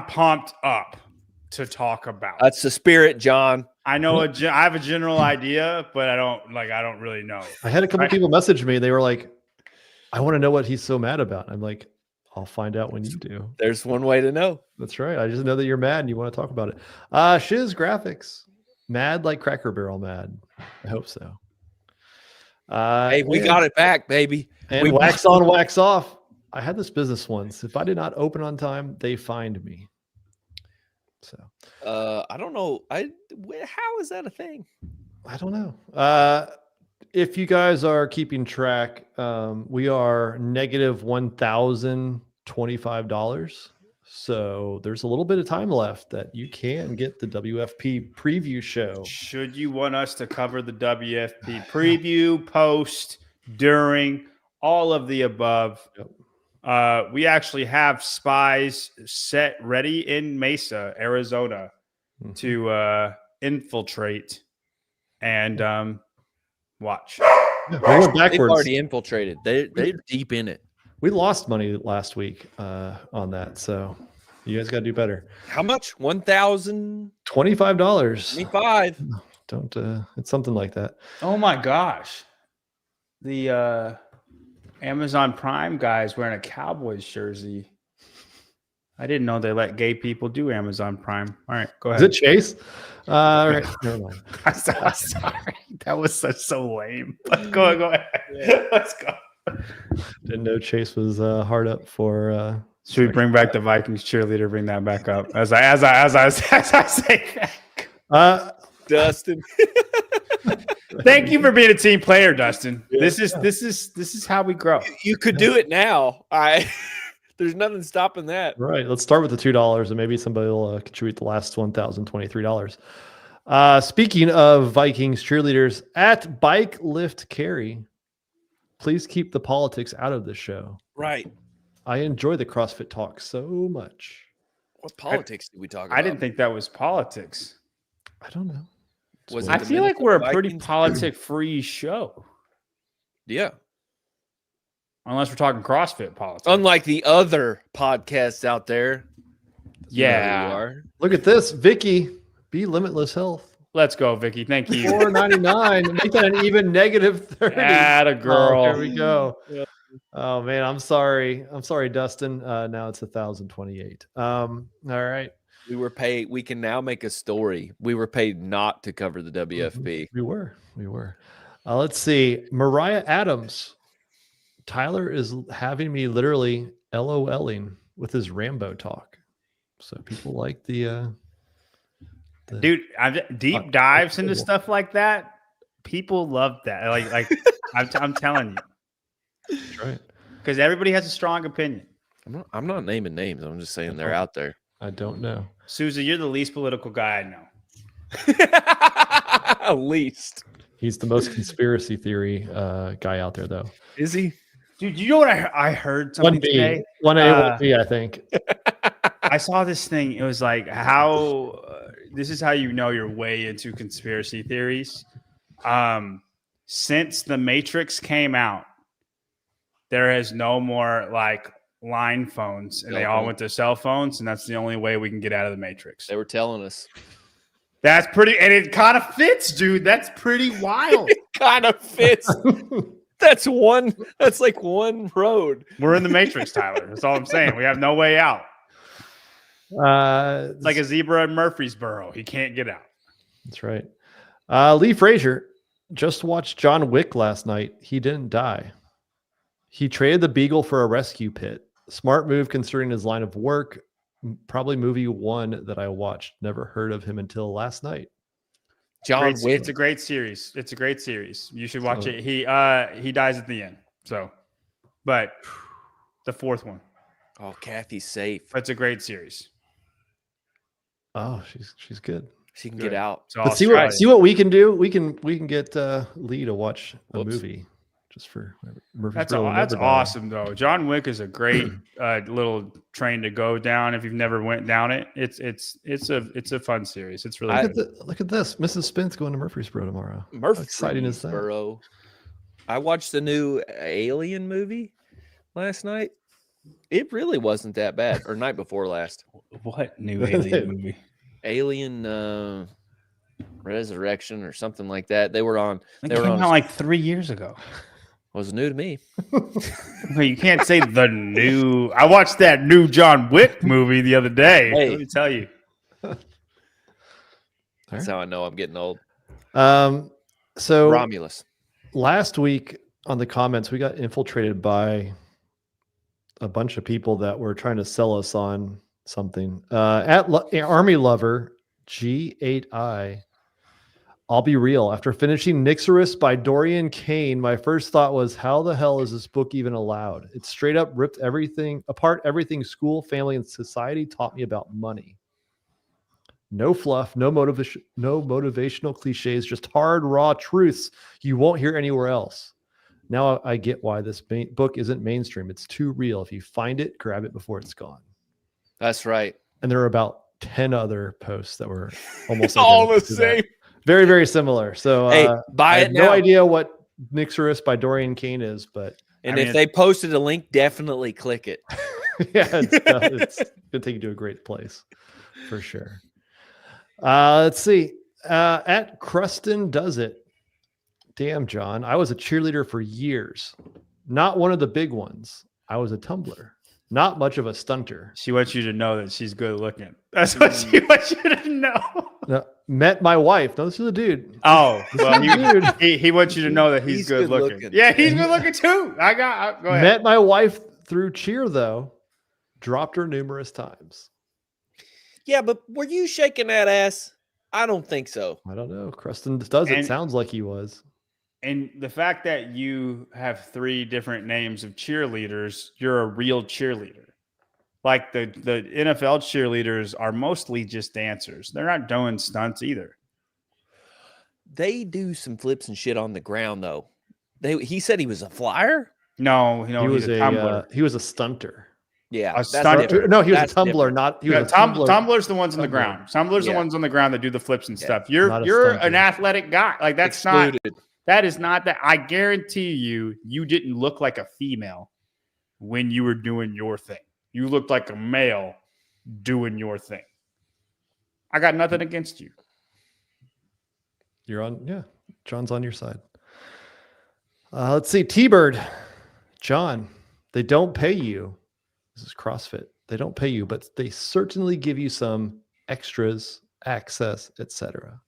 I'm pumped up to talk about. That's the spirit, John. I know I have a general idea, but I don't really know. I had a couple people message me. They were like, I want to know what he's so mad about. I'm like, I'll find out when you do. There's one way to know. That's right. I just know that you're mad and you want to talk about it. Shiz Graphics. Mad like Cracker Barrel mad. I hope so. Hey, we got it back, baby. And wax on, wax off. I had this business once. If I did not open on time, they fined me. So I don't know. How is that a thing? I don't know. If you guys are keeping track, we are negative $1,025. So there's a little bit of time left that you can get the WFP preview show. Should you want us to cover the WFP preview, post, during, all of the above? Yep. We actually have spies set ready in Mesa, Arizona, to infiltrate and watch. Yeah, we went backwards. They've already infiltrated. They're deep in it. We lost money last week on that, so you guys got to do better. How much? $1,025. $25. Don't. It's something like that. Oh my gosh, the Amazon Prime guy is wearing a Cowboys jersey. I didn't know they let gay people do Amazon Prime. All right, go ahead. Is it Chase? All right, never mind. I'm sorry, that was so lame. But go ahead. Yeah. Let's go. Didn't know Chase was hard up for. Should we bring back the Vikings cheerleader? Bring that back up as I say that. Dustin. Thank you for being a team player, Dustin. Yeah. This is how we grow. You could do it now. There's nothing stopping that. Right. Let's start with the $2, and maybe somebody will contribute the last $1,023. Speaking of Vikings cheerleaders, at Bike Lift Carry, please keep the politics out of this show. Right. I enjoy the CrossFit talk so much. What politics did we talk about? I didn't think that was politics. I don't know. I feel like we're a pretty politic-free show. Yeah. Unless we're talking CrossFit politics. Unlike the other podcasts out there. Yeah. Look at this. Vicky, Be Limitless Health. Let's go, Vicky. Thank you. $4.99. Make that an even negative 30. Atta girl. Oh, there we go. Yeah. Oh man, I'm sorry. Dustin. Now it's 1,028. All right. We can now make a story. We were paid not to cover the WFP. We were. Let's see. Mariah Adams. Tyler is having me literally LOLing with his Rambo talk. So people like the dude, deep dives into stuff like that. People love that. Like I'm telling you. That's right. Because everybody has a strong opinion. I'm not naming names. I'm just saying they're out there. I don't know. Susie, you're the least political guy I know. Least. He's the most conspiracy theory guy out there, though. Is he? Dude, you know what I heard something today? 1A, 1B, I think. I saw this thing. It was like, this is how you know you're way into conspiracy theories. Since The Matrix came out, there is no more like line phones, and they all went to cell phones, and that's the only way we can get out of the Matrix. They were telling us. That's pretty, and it kind of fits, dude. That's pretty wild. It kind of fits. That's like one road. We're in the Matrix, Tyler. That's all I'm saying. We have no way out. It's like a zebra in Murfreesboro. He can't get out. That's right. Lee Frazier just watched John Wick last night. He didn't die. He traded the Beagle for a rescue pit. Smart move considering his line of work. Probably movie one that I watched. Never heard of him until last night. John Wick. It's a great series. You should watch it. He dies at the end. So, but the fourth one. Oh, Chaffey's safe. It's a great series. Oh, she's good. She can get out. So but see what we can do. We can get Lee to watch a movie just for Murphy's. That's awesome though. John Wick is a great little train to go down if you've never went down it. It's a fun series. It's really look at this. Mrs. Spence going to Murfreesboro tomorrow. How exciting is that? I watched the new Alien movie last night. It really wasn't that bad. Or night before last. What new alien movie? Alien Resurrection or something like that. They were on. It They were came on. out like 3 years ago. Was new to me. Well, you can't say the new. I watched that new John Wick movie the other day. Hey. Let me tell you. That's how I know I'm getting old. So Romulus. last week on the comments, we got infiltrated by a bunch of people that were trying to sell us on something. Army Lover G8I. I'll be real. After finishing Nixorus by Dorian Kane, my first thought was, how the hell is this book even allowed? It straight up ripped everything apart. Everything school, family, and society taught me about money. No fluff, no motivational cliches, just hard, raw truths you won't hear anywhere else. Now I get why this book isn't mainstream. It's too real. If you find it, grab it before it's gone. That's right. And there are about 10 other posts that were almost All the identical to that. same. Very, very similar. So Hey, buy I it have now. no idea what Nixorus by Dorian Kane is, but And I mean, if they posted a link, definitely click it. yeah, it's going to take you to a great place for sure. Let's see. At Cruston Does It. Damn, John. I was a cheerleader for years. Not one of the big ones. I was a tumbler. Not much of a stunter. She wants you to know that she's good looking. That's what she wants you to know. No, met my wife. No, this is a dude. Oh, well, Dude. he wants you to know that he's good looking. Yeah, he's good looking too. Go ahead. Met my wife through cheer, though. Dropped her numerous times. Yeah, but were you shaking that ass? I don't think so. I don't know. Cruston Does It. And- Sounds like he was. And the fact that you have 3 different names of cheerleaders, you're a real cheerleader. Like the NFL cheerleaders are mostly just dancers. They're not doing stunts either. They do some flips and shit on the ground, though. He said he was a flyer? No, he he's was a tumbler. he was a stunter. Yeah. A that's stunter. different. No, he was That's a tumbler. different. Not he was Yeah, a tumbler. tumblers the ones on the Tumbler. ground. Tumblers the Yeah. ones on the ground that do the flips and Yeah. stuff. Not You're a an stunter. athletic guy. Like that's Excluded. not that is not that. I guarantee you didn't look like a female when you were doing your thing. You looked like a male doing your thing. I got nothing against you. You're on. Yeah, John's on your side. Let's see. T-Bird, John. They don't pay you. This is CrossFit. They don't pay you, but they certainly give you some extras, access, etc.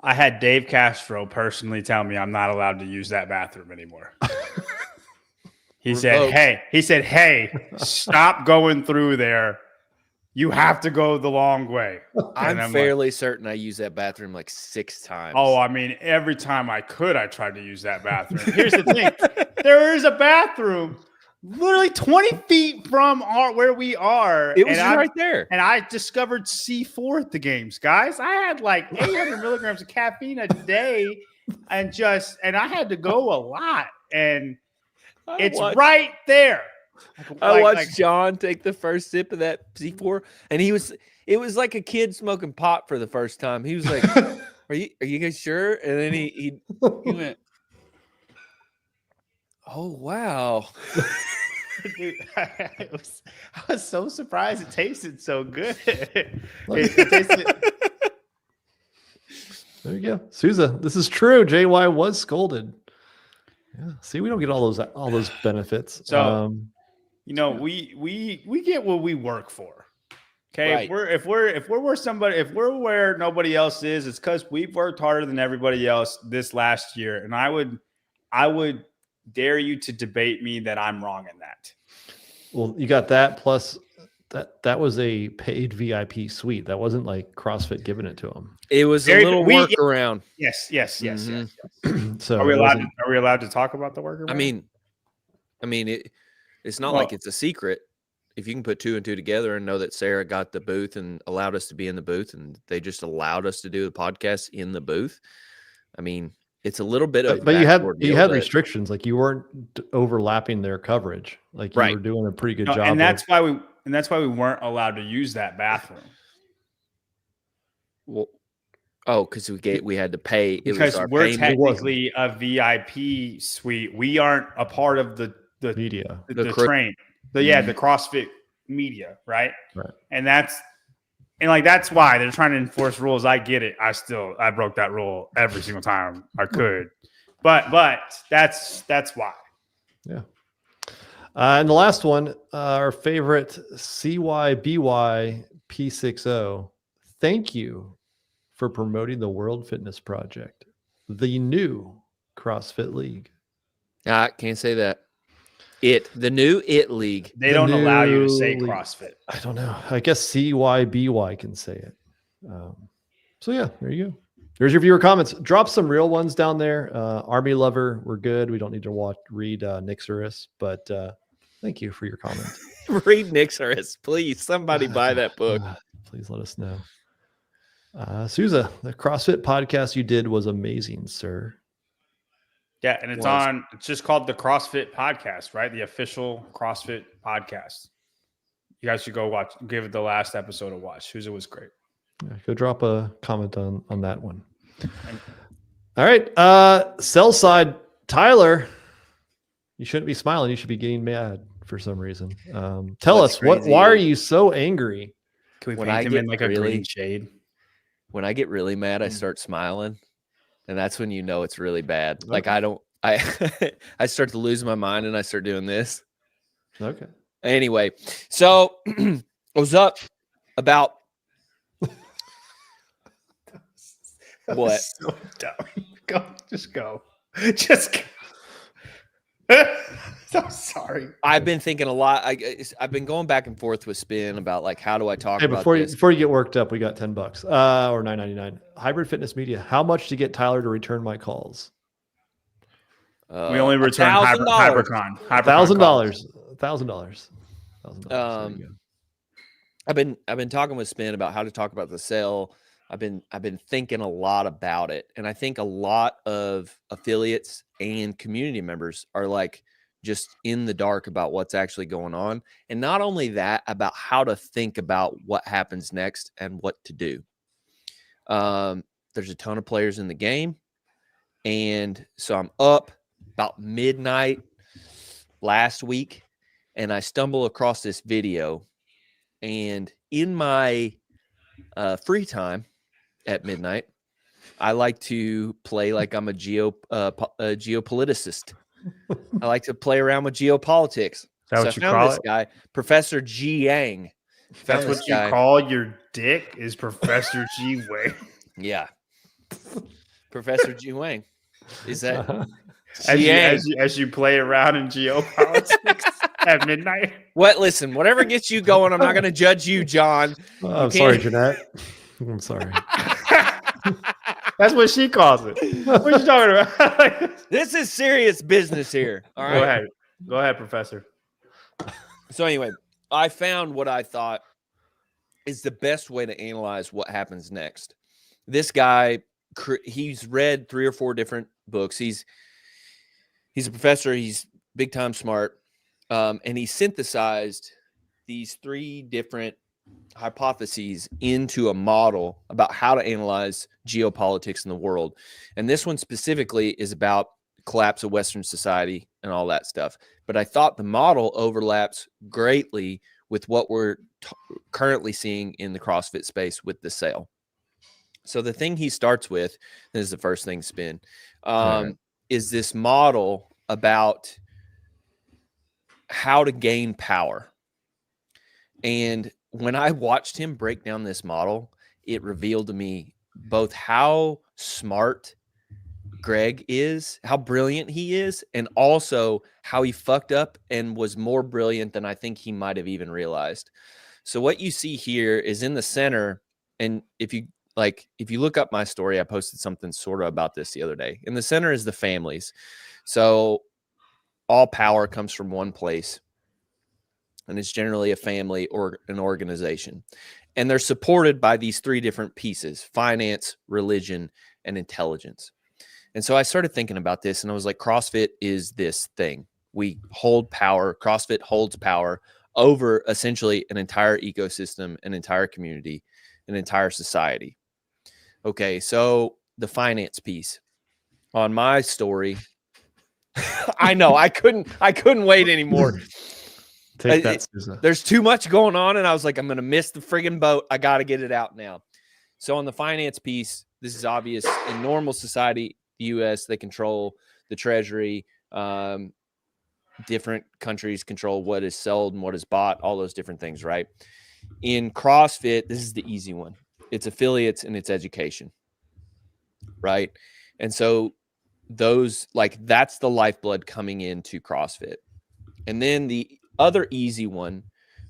I had Dave Castro personally tell me I'm not allowed to use that bathroom anymore. He said, hey, stop going through there. You have to go the long way. And I'm like, fairly certain I used that bathroom like 6 times. oh, I mean, every time I could, I tried to use that bathroom. Here's the thing. There is a bathroom literally 20 feet from where we are. it was right there. And I discovered C4 at the games, guys. I had like 800 milligrams of caffeine a day and I had to go a lot. And it's right there. I watched John take the first sip of that C4, and it was like a kid smoking pot for the first time. He was like, are you guys sure? And then he went, oh, wow. Dude, I was so surprised it tasted so good. There you go. Sousa, this is true. JY was scolded. Yeah. See, we don't get all those benefits. So, we get what we work for. Okay. Right. If we're where nobody else is, it's because we've worked harder than everybody else this last year. And I would dare you to debate me that I'm wrong in that. Well, you got that plus that was a paid VIP suite. That wasn't like CrossFit giving it to them. It was a little workaround. Yes. Mhm. So Are we allowed to talk about the workaround? I mean, it's not like it's a secret. If you can put 2 and 2 together and know that Sarah got the booth and allowed us to be in the booth, and they just allowed us to do the podcast in the booth. I mean, it's a little bit of, but you had restrictions, like you weren't overlapping their coverage, like you were doing a pretty good job. And that's why we weren't allowed to use that bathroom. Well, because we had to pay. It Because was our we're payment. technically a VIP suite. We aren't a part of the media. the crew. train. the CrossFit media, right? Right. And that's why they're trying to enforce rules. I get it. I broke that rule every single time I could, but that's why. Yeah. And the last one, our favorite CYBY P60. Thank you for promoting the World Fitness Project, the new CrossFit League. I can't say that. The new League. They don't allow you to say league. CrossFit. I don't know. I guess CYBY can say it. So yeah, there you go. There's your viewer comments. Drop some real ones down there. Army Lover, we're good. We don't need to read Nixorus, but thank you for your comment. Read Nixorus, please. Somebody buy that book. Please let us know. Souza, the CrossFit podcast you did was amazing, sir. Yeah, and it's just called the CrossFit Podcast, right? The official CrossFit podcast. You guys should go give it the last episode a watch. Souza was great. Yeah, go drop a comment on that one. All right. Sell side, Tyler, you shouldn't be smiling. You should be getting mad for some reason. Tell us why are you so angry? Can we paint him in like a green shade? When I get really mad, I start smiling, and that's when you know it's really bad. Okay. Like I start to lose my mind and I start doing this. Okay. Anyway, so I was up about what? So dumb. Just go. I'm sorry. I've been thinking a lot. I've been going back and forth with Spin about like how do I talk about this? Before you get worked up, we got $10 or $9.99. Hybrid Fitness Media. How much to get Tyler to return my calls? We only return HyperCon. $1,000. I've been talking with Spin about how to talk about the sale. I've been thinking a lot about it, and I think a lot of affiliates and community members are like just in the dark about what's actually going on, and not only that, about how to think about what happens next and what to do. There's a ton of players in the game, and so I'm up about midnight last week, and I stumble across this video, and in my free time at midnight, I like to play like I'm a geopoliticist. I like to play around with geopolitics. Is that what you call it? Guy, Professor G Yang. That's what you call your dick, is Professor G Wang. Yeah. Professor G Wang. Is that as you play around in geopolitics at midnight? What? Listen, whatever gets you going, I'm not going to judge you, John. I'm sorry, Jeanette. I'm sorry. That's what she calls it. What are you talking about? This is serious business here. All right. Go ahead, Professor. So anyway, I found what I thought is the best way to analyze what happens next. This guy, he's read 3 or 4 different books. He's a professor. He's big time smart. And he synthesized these 3 different hypotheses into a model about how to analyze geopolitics in the world. And this one specifically is about the collapse of Western society and all that stuff. But I thought the model overlaps greatly with what we're currently seeing in the CrossFit space with the sale. So the thing he starts with, this is the first thing, Spin, is this model about how to gain power. And when I watched him break down this model, it revealed to me both how smart Greg is, how brilliant he is, and also how he fucked up and was more brilliant than I think he might have even realized. So what you see here is in the center, and if you look up my story, I posted something sort of about this the other day. In the center is the families. So all power comes from one place, and it's generally a family or an organization. And they're supported by these 3 different pieces: finance, religion, and intelligence. And so I started thinking about this, and I was like, CrossFit is this thing. We hold power. CrossFit holds power over essentially an entire ecosystem, an entire community, an entire society. Okay, so the finance piece. On my story, I know I couldn't wait anymore. Take that, Susan. There's too much going on, and I was like, I'm going to miss the friggin' boat. I got to get it out now. So on the finance piece, this is obvious. In normal society, the U.S., they control the treasury. Different countries control what is sold and what is bought, all those different things, right? In CrossFit, this is the easy one. It's affiliates and it's education, right? And so those, like, that's the lifeblood coming into CrossFit. And then the other easy one,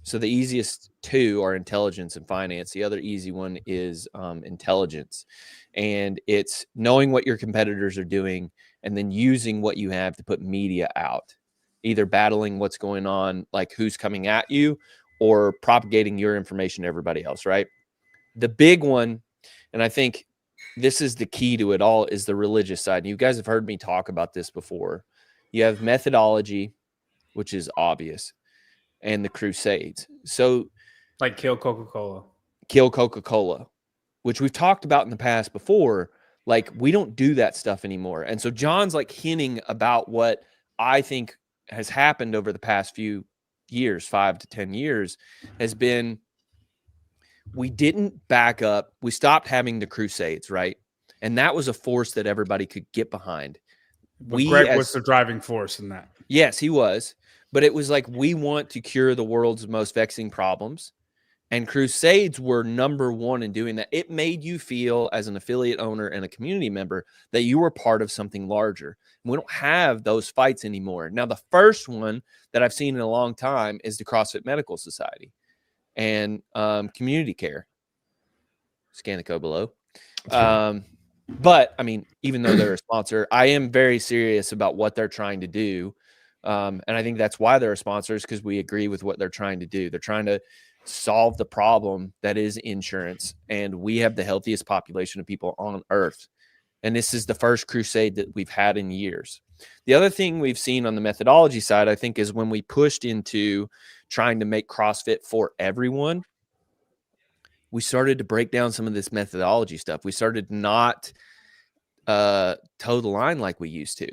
so the easiest two are intelligence and finance. The other easy one is intelligence. And it's knowing what your competitors are doing and then using what you have to put media out, either battling what's going on, like who's coming at you, or propagating your information to everybody else, right? The big one, and I think this is the key to it all, is the religious side. You guys have heard me talk about this before. You have methodology, which is obvious, and the crusades. So like kill Coca-Cola, which we've talked about in the past before. Like, we don't do that stuff anymore. And so John's like hinting about what I think has happened over the past few years, 5 to 10 years, has been, we didn't back up. We stopped having the crusades, right? And that was a force that everybody could get behind. But Greg was the driving force in that. Yes, he was. But it was like, we want to cure the world's most vexing problems. And crusades were number one in doing that. It made you feel, as an affiliate owner and a community member, that you were part of something larger. And we don't have those fights anymore. Now, the first one that I've seen in a long time is the CrossFit Medical Society and community care. Scan the code below. But I mean, even though they're a sponsor, I am very serious about what they're trying to do. And I think that's why they're a sponsor, is because we agree with what they're trying to do. They're trying to solve the problem that is insurance. And we have the healthiest population of people on earth. And this is the first crusade that we've had in years. The other thing we've seen on the methodology side, I think, is when we pushed into trying to make CrossFit for everyone, we started to break down some of this methodology stuff. We started not toe the line like we used to.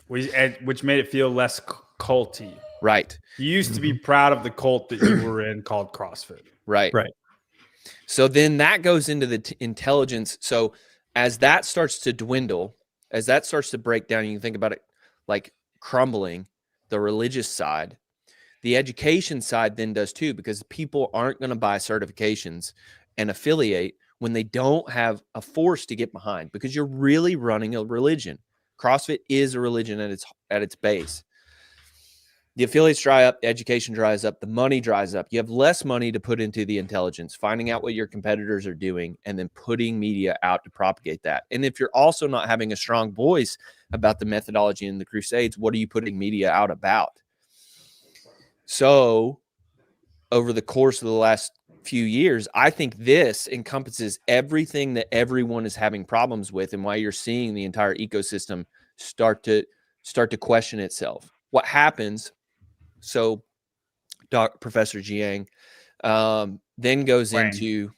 Which made it feel less culty. Right. You used to be proud of the cult that you were in called CrossFit. Right. So then that goes into the intelligence. So as that starts to dwindle, as that starts to break down, you can think about it like crumbling, the religious side. The education side then does too, because people aren't going to buy certifications and affiliate when they don't have a force to get behind, because you're really running a religion. CrossFit is a religion at its base. The affiliates dry up, the education dries up, the money dries up. You have less money to put into the intelligence, finding out what your competitors are doing, and then putting media out to propagate that. And if you're also not having a strong voice about the methodology in the crusades, what are you putting media out about? So over the course of the last few years, I think this encompasses everything that everyone is having problems with, and why you're seeing the entire ecosystem start to question itself. What happens? So Professor Jiang then goes into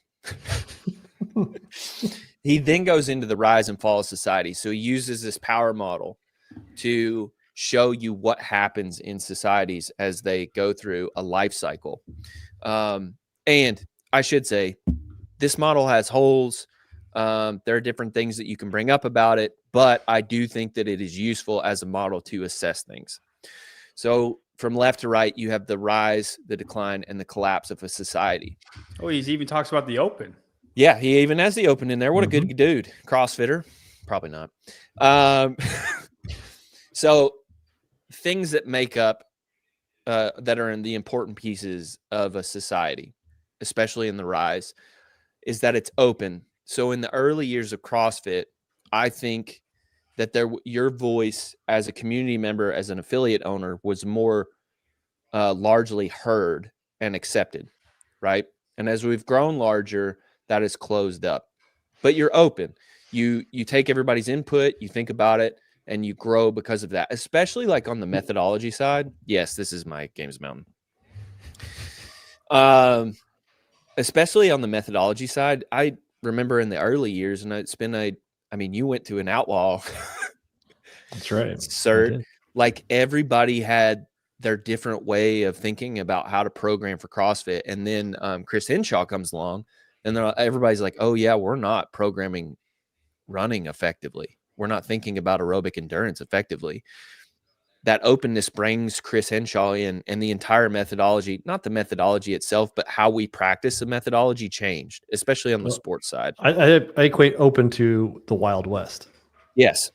he then goes into the rise and fall of society. So he uses this power model to show you what happens in societies as they go through a life cycle. And I should say, this model has holes. There are different things that you can bring up about it, but I do think that it is useful as a model to assess things. So from left to right, you have the rise, the decline, and the collapse of a society. Oh, he even talks about the open. Yeah, he even has the open in there. What a good dude. CrossFitter? Probably not. So things that make up, that are in the important pieces of a society, especially in the rise, is that it's open. So in the early years of CrossFit, I think that your voice as a community member, as an affiliate owner, was more largely heard and accepted, right? And as we've grown larger, that is closed up. But you're open. You take everybody's input, you think about it, and you grow because of that, especially like on the methodology side. Yes, this is my Games Mountain. Especially on the methodology side, I remember in the early years, and it's been you went to an outlaw. That's right. Cert. Like, everybody had their different way of thinking about how to program for CrossFit. And then Chris Henshaw comes along, and everybody's like, oh yeah, we're not programming running effectively. We're not thinking about aerobic endurance effectively. That openness brings Chris Henshaw in, and the entire methodology, not the methodology itself, but how we practice the methodology changed, especially on the sports side. I equate open to the Wild West. Yes.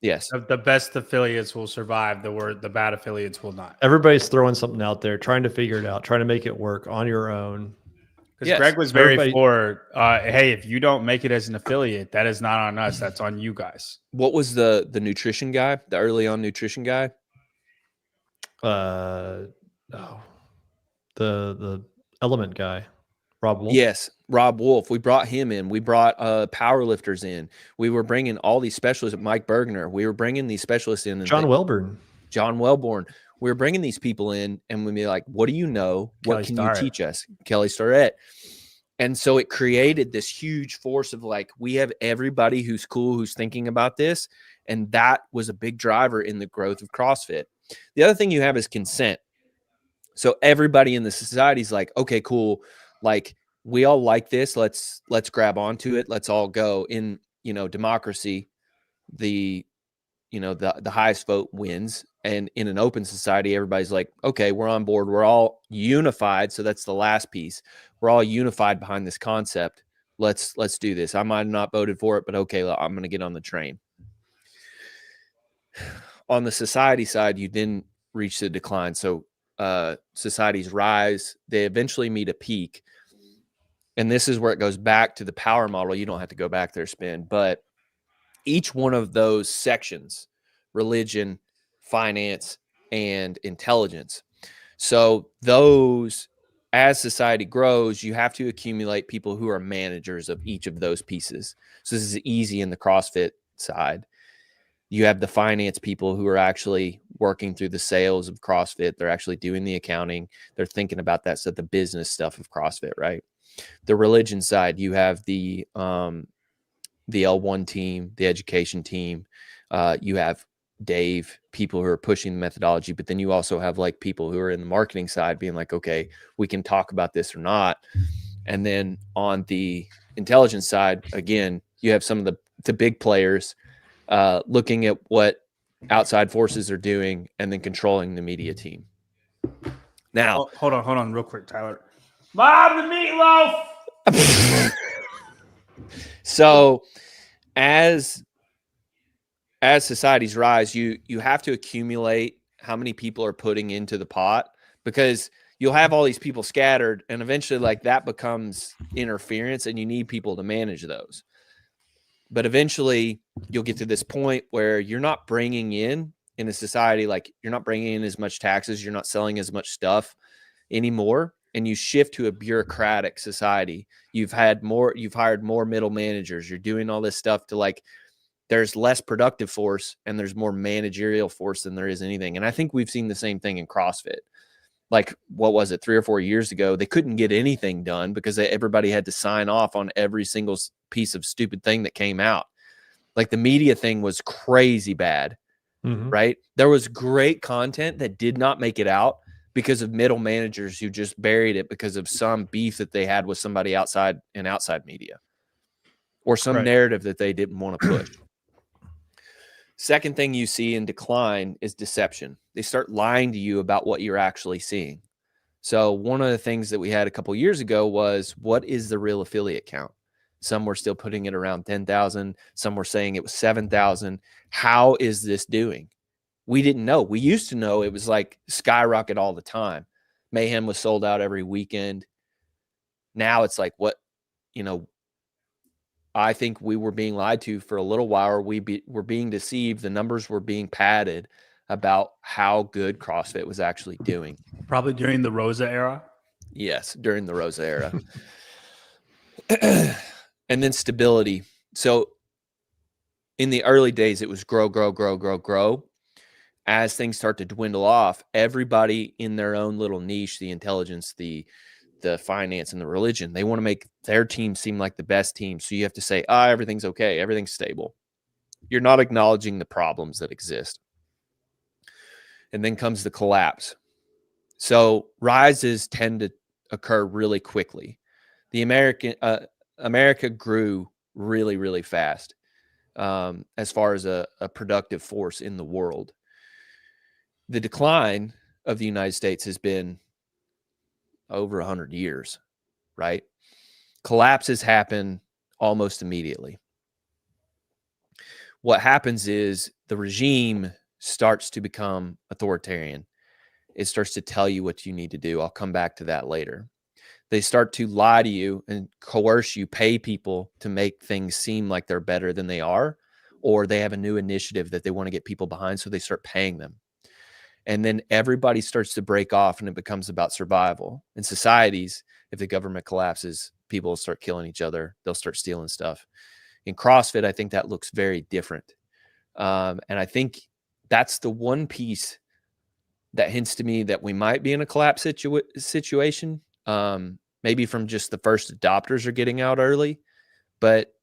Yes. The best affiliates will survive. The bad affiliates will not. Everybody's throwing something out there, trying to figure it out, trying to make it work on your own. Because Greg was very for, hey, if you don't make it as an affiliate, that is not on us. That's on you guys. What was the nutrition guy, the early on nutrition guy? The element guy, Rob Wolf. Yes, Rob Wolf. We brought him in. We brought power lifters in. We were bringing all these specialists. Mike Bergner. We were bringing these specialists in. John Welborn. We were bringing these people in, and we'd be like, what do you know? What can you teach us? Kelly Starrett. And so it created this huge force of like, we have everybody who's cool, who's thinking about this. And that was a big driver in the growth of CrossFit. The other thing you have is consent. So everybody in the society is like, okay, cool. Like, we all like this. Let's grab onto it. Let's all go. In, democracy, the highest vote wins. And in an open society, everybody's like, okay, we're on board. We're all unified. So that's the last piece. We're all unified behind this concept. Let's do this. I might have not voted for it, but okay, I'm going to get on the train. On the society side, you then reach the decline. So societies rise. They eventually meet a peak. And this is where it goes back to the power model. You don't have to go back there, Spin. But each one of those sections, religion, finance, and intelligence. So those, as society grows, you have to accumulate people who are managers of each of those pieces. So this is easy in the CrossFit side. You have the finance people who are actually working through the sales of CrossFit. They're actually doing the accounting. They're thinking about that stuff, the business stuff of CrossFit, right? The religion side, you have the L1 team, the education team. You have Dave, people who are pushing the methodology, but then you also have like people who are in the marketing side being like, okay, we can talk about this or not. And then on the intelligence side, again, you have some of the big players looking at what outside forces are doing and then controlling the media team. Now, hold on real quick, Tyler. Mom, the meatloaf. So as societies rise, you have to accumulate how many people are putting into the pot, because you'll have all these people scattered, and eventually like that becomes interference, and you need people to manage those. But eventually you'll get to this point where you're not bringing in a society, like you're not bringing in as much taxes, you're not selling as much stuff anymore, and you shift to a bureaucratic society. You've hired more middle managers. You're doing all this stuff to like, there's less productive force and there's more managerial force than there is anything. And I think we've seen the same thing in CrossFit. Like, what was it, 3 or 4 years ago? They couldn't get anything done because everybody had to sign off on every single piece of stupid thing that came out. Like the media thing was crazy bad, right? There was great content that did not make it out because of middle managers who just buried it because of some beef that they had with somebody outside media, or some narrative that they didn't want to push. Second thing you see in decline is deception. They start lying to you about what you're actually seeing. So one of the things that we had a couple of years ago was, what is the real affiliate count? Some were still putting it around 10,000. Some were saying it was 7,000. How is this doing? We didn't know. We used to know it was like skyrocket all the time. Mayhem was sold out every weekend. Now it's like, what, I think we were being lied to for a little while. We're being deceived. The numbers were being padded about how good CrossFit was actually doing. Probably during the Rosa era. Yes, during the Rosa era. And then stability. So in the early days, it was grow, grow, grow, grow, grow. As things start to dwindle off, everybody in their own little niche, the intelligence, the finance, and the religion, they want to make their team seem like the best team. So you have to say, everything's okay, everything's stable. You're not acknowledging the problems that exist. and then comes the collapse. So rises tend to occur really quickly. The America grew really, really fast as far as a productive force in the world. The decline of the United States has been over 100 years, right? Collapses happen almost immediately. What happens is the regime starts to become authoritarian. It starts to tell you what you need to do. I'll come back to that later. They start to lie to you and coerce you, pay people to make things seem like they're better than they are, or they have a new initiative that they want to get people behind, so they start paying them. And then everybody starts to break off, and it becomes about survival. In societies, if the government collapses, people will start killing each other. They'll start stealing stuff. In CrossFit, I think that looks very different. And I think that's the one piece that hints to me that we might be in a collapse situation. Maybe from just the first adopters are getting out early. But,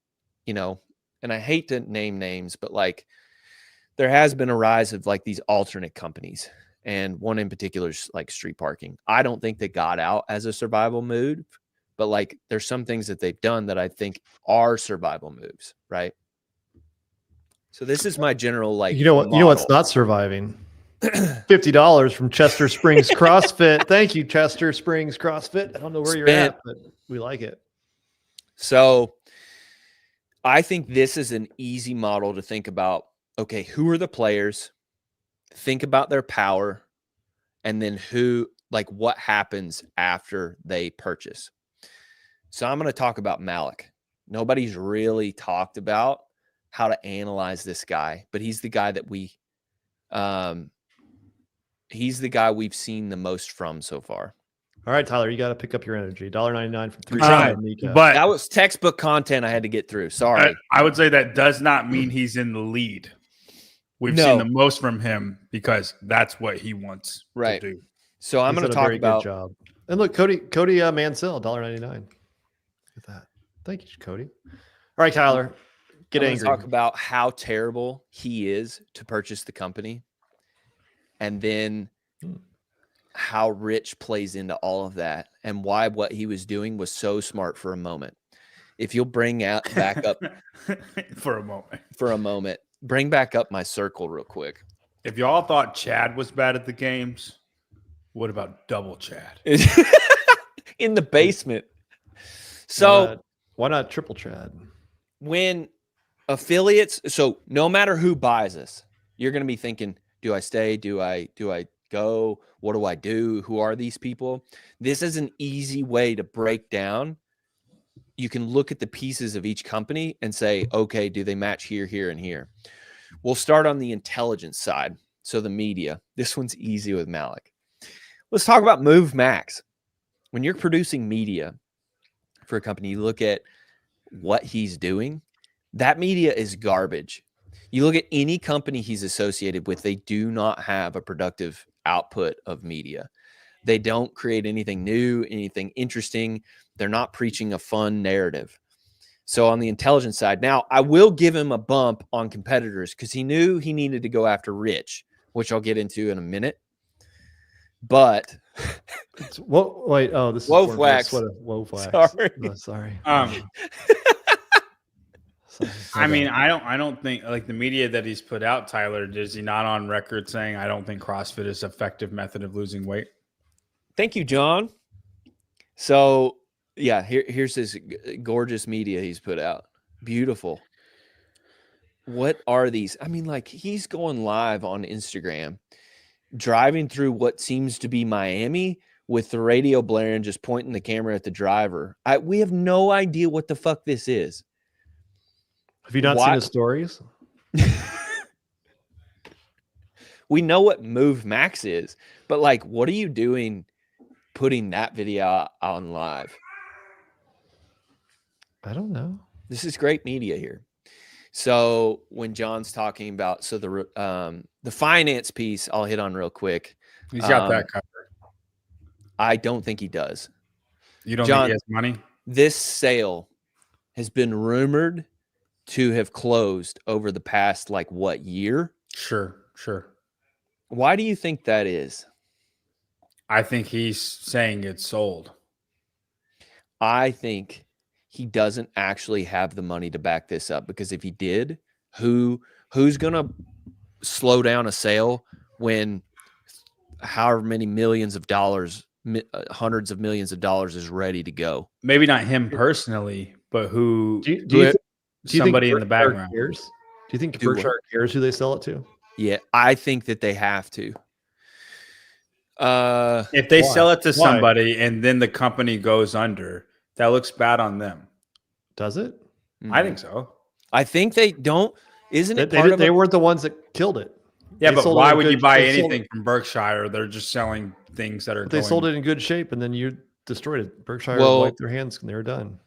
you know, and I hate to name names, but like there has been a rise of like these alternate companies. And one in particular is like street parking. I don't think they got out as a survival move, but like there's some things that they've done that I think are survival moves, right? So this is my general like You know what's not surviving? $50 from Chester Springs CrossFit. Thank you, Chester Springs CrossFit. I don't know where you're at, but we like it. So I think this is an easy model to think about. Okay, who are the players? Think about their power, and then what happens after they purchase. So I'm going to talk about Malik. Nobody's really talked about how to analyze this guy, but he's the guy that he's the guy we've seen the most from so far. All right, Tyler, you got to pick up your energy. $1.99 from 3 Anukica. But that was textbook content I had to get through. Sorry. I would say that does not mean he's in the lead. We've seen the most from him because that's what he wants to do. So I'm going to talk about. Good job. And look, Cody Mansell, $1.99. Look at that. Thank you, Cody. All right, Tyler, get angry. Talk about how terrible he is to purchase the company, and then how Rich plays into all of that, and why what he was doing was so smart for a moment. If you'll bring back up for a moment, bring back up my circle real quick. If y'all thought Chad was bad at the games, what about double Chad? In the basement. So why not triple Chad? When affiliates, so no matter who buys us, you're going to be thinking, do I stay? Do I go? What do I do? Who are these people? This is an easy way to break down. You can look at the pieces of each company and say, okay, do they match here, here, and here? We'll start on the intelligence side. So the media. This one's easy with Malik. Let's talk about MoveMax. When you're producing media for a company, you look at what he's doing. That media is garbage. You look at any company he's associated with, they do not have a productive output of media. They don't create anything new, anything interesting. They're not preaching a fun narrative. So on the intelligence side, now I will give him a bump on competitors because he knew he needed to go after Rich, which I'll get into in a minute. But this is WoveWax. Sorry. Sorry. I mean, I don't think like the media that he's put out, Tyler, is he not on record saying I don't think CrossFit is an effective method of losing weight? Thank you, John. So yeah, here's his gorgeous media he's put out. Beautiful. What are these? I mean, like he's going live on Instagram, driving through what seems to be Miami with the radio blaring, just pointing the camera at the driver. We have no idea what the fuck this is. Have you not seen his stories? We know what MoveMax is, but like, what are you doing putting that video on live? I don't know. This is great media here. So when John's talking about, so the finance piece, I'll hit on real quick. He's got that covered. I don't think he does. You don't John, think he has money? This sale has been rumored to have closed over the past, like, what, year? Sure. Why do you think that is? I think he's saying it's sold. I think he doesn't actually have the money to back this up, because if he did, who's going to slow down a sale when however many millions of dollars, hundreds of millions of dollars is ready to go? Maybe not him personally, but who? Do you somebody in the Berkshire background. cares? Do you think Do what? Berkshire cares who they sell it to? Yeah, I think that they have to. If they Why? sell it to Why? somebody and then the company goes under, that looks bad on them. Does it? I think so. I think they don't. Isn't it They weren't the ones that killed it. Yeah, They but sold it why in would you good- buy they sold anything from Berkshire? They're just selling things that are. They sold it in good shape, and then you destroyed it. Berkshire Well- wiped their hands, and they were done.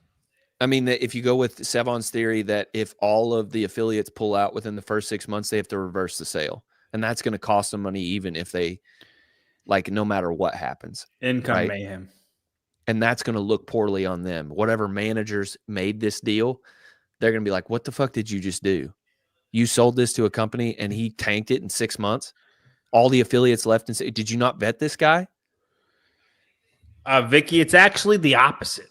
I mean, that if you go with Sevon's theory that if all of the affiliates pull out within the first 6 months, they have to reverse the sale. And that's going to cost them money, even if they, like, no matter what happens. Income right? mayhem. And that's going to look poorly on them. Whatever managers made this deal, they're going to be like, what the fuck did you just do? You sold this to a company and he tanked it in 6 months. All the affiliates left and say, did you not vet this guy? Vicky, it's actually the opposite.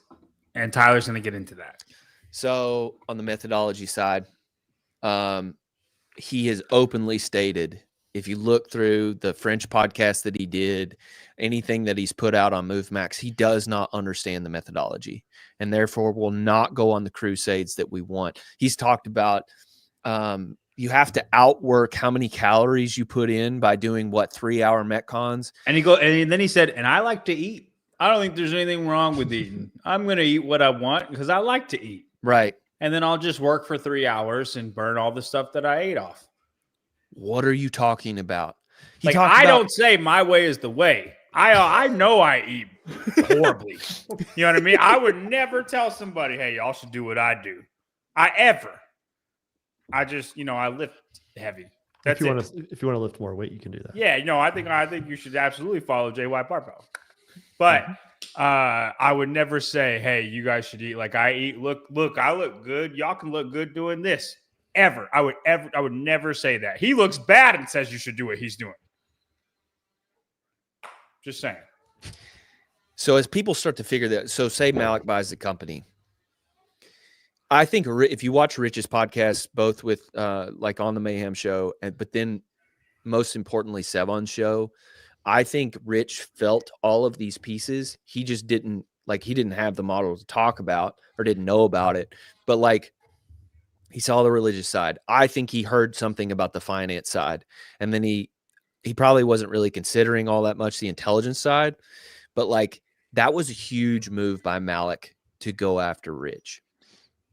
And Tyler's going to get into that. So on the methodology side, he has openly stated, if you look through the French podcast that he did, anything that he's put out on MoveMax, he does not understand the methodology and therefore will not go on the crusades that we want. He's talked about you have to outwork how many calories you put in by doing 3-hour Metcons. And then he said, and I like to eat. I don't think there's anything wrong with eating. I'm going to eat what I want because I like to eat. Right. And then I'll just work for 3 hours and burn all the stuff that I ate off. What are you talking about? I don't say my way is the way. I know I eat horribly. You know what I mean? I would never tell somebody, hey, y'all should do what I do. I just, I lift heavy. That's if you want to lift more weight, you can do that. Yeah, I think you should absolutely follow JY Barbell. But I would never say, hey, you guys should eat like I eat. Look, I look good. Y'all can look good doing this. Ever. I would never say that. He looks bad and says you should do what he's doing. Just saying. So as people start to figure that, so say Malik buys the company. I think if you watch Rich's podcast, both with like on the Mayhem show, but then most importantly, Sevon's show, I think Rich felt all of these pieces. He just didn't have the model to talk about or didn't know about it. But like he saw the religious side. I think he heard something about the finance side. And then he probably wasn't really considering all that much the intelligence side. But like that was a huge move by Malik to go after Rich.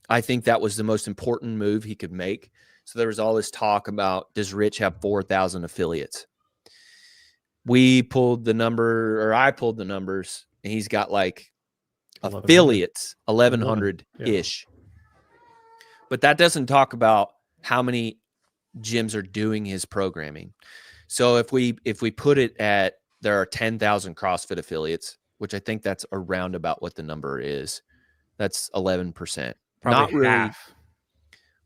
I think that was the most important move he could make. So there was all this talk about, does Rich have 4,000 affiliates? I pulled the numbers, and he's got like affiliates, 1,100-ish. But that doesn't talk about how many gyms are doing his programming. So if we put it at, there are 10,000 CrossFit affiliates, which I think that's around about what the number is. That's 11%. Probably Not really. half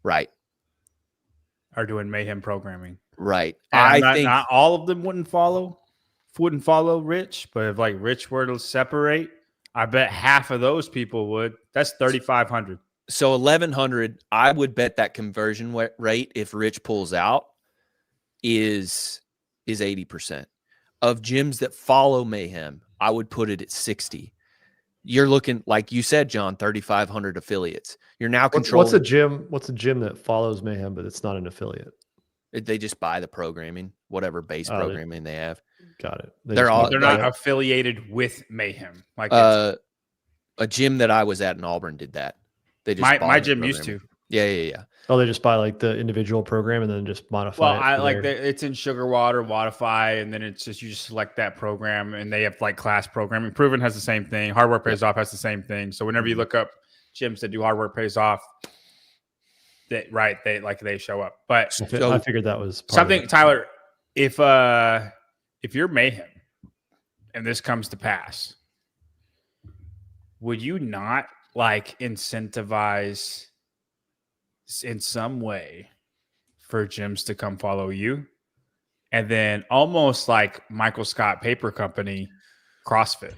Right. are doing Mayhem programming. Right. And I think not all of them wouldn't follow Rich, but if like Rich were to separate, I bet half of those people would. That's 3,500. so 1,100. I would bet that conversion rate, if Rich pulls out, is 80% of gyms that follow Mayhem. I would put it at 60. You're looking, like you said, John, 3,500 affiliates. You're now controlling. What's a gym that follows Mayhem, but it's not an affiliate? They just buy the programming, whatever base programming they have. Got it. They're not affiliated with Mayhem. Like a gym that I was at in Auburn did that. They just my gym used to. Yeah. Oh, they just buy like the individual program and then just modify it. Well, I like it's in Sugar Water, Watify, and then it's just you just select that program, and they have like class programming. Proven has the same thing. Hard Work Pays Off has the same thing. So whenever you look up gyms that do Hard Work Pays Off, they show up. But I figured that was something, Tyler. If you're Mayhem and this comes to pass, would you not like incentivize in some way for gyms to come follow you? and then almost like Michael Scott Paper Company, CrossFit.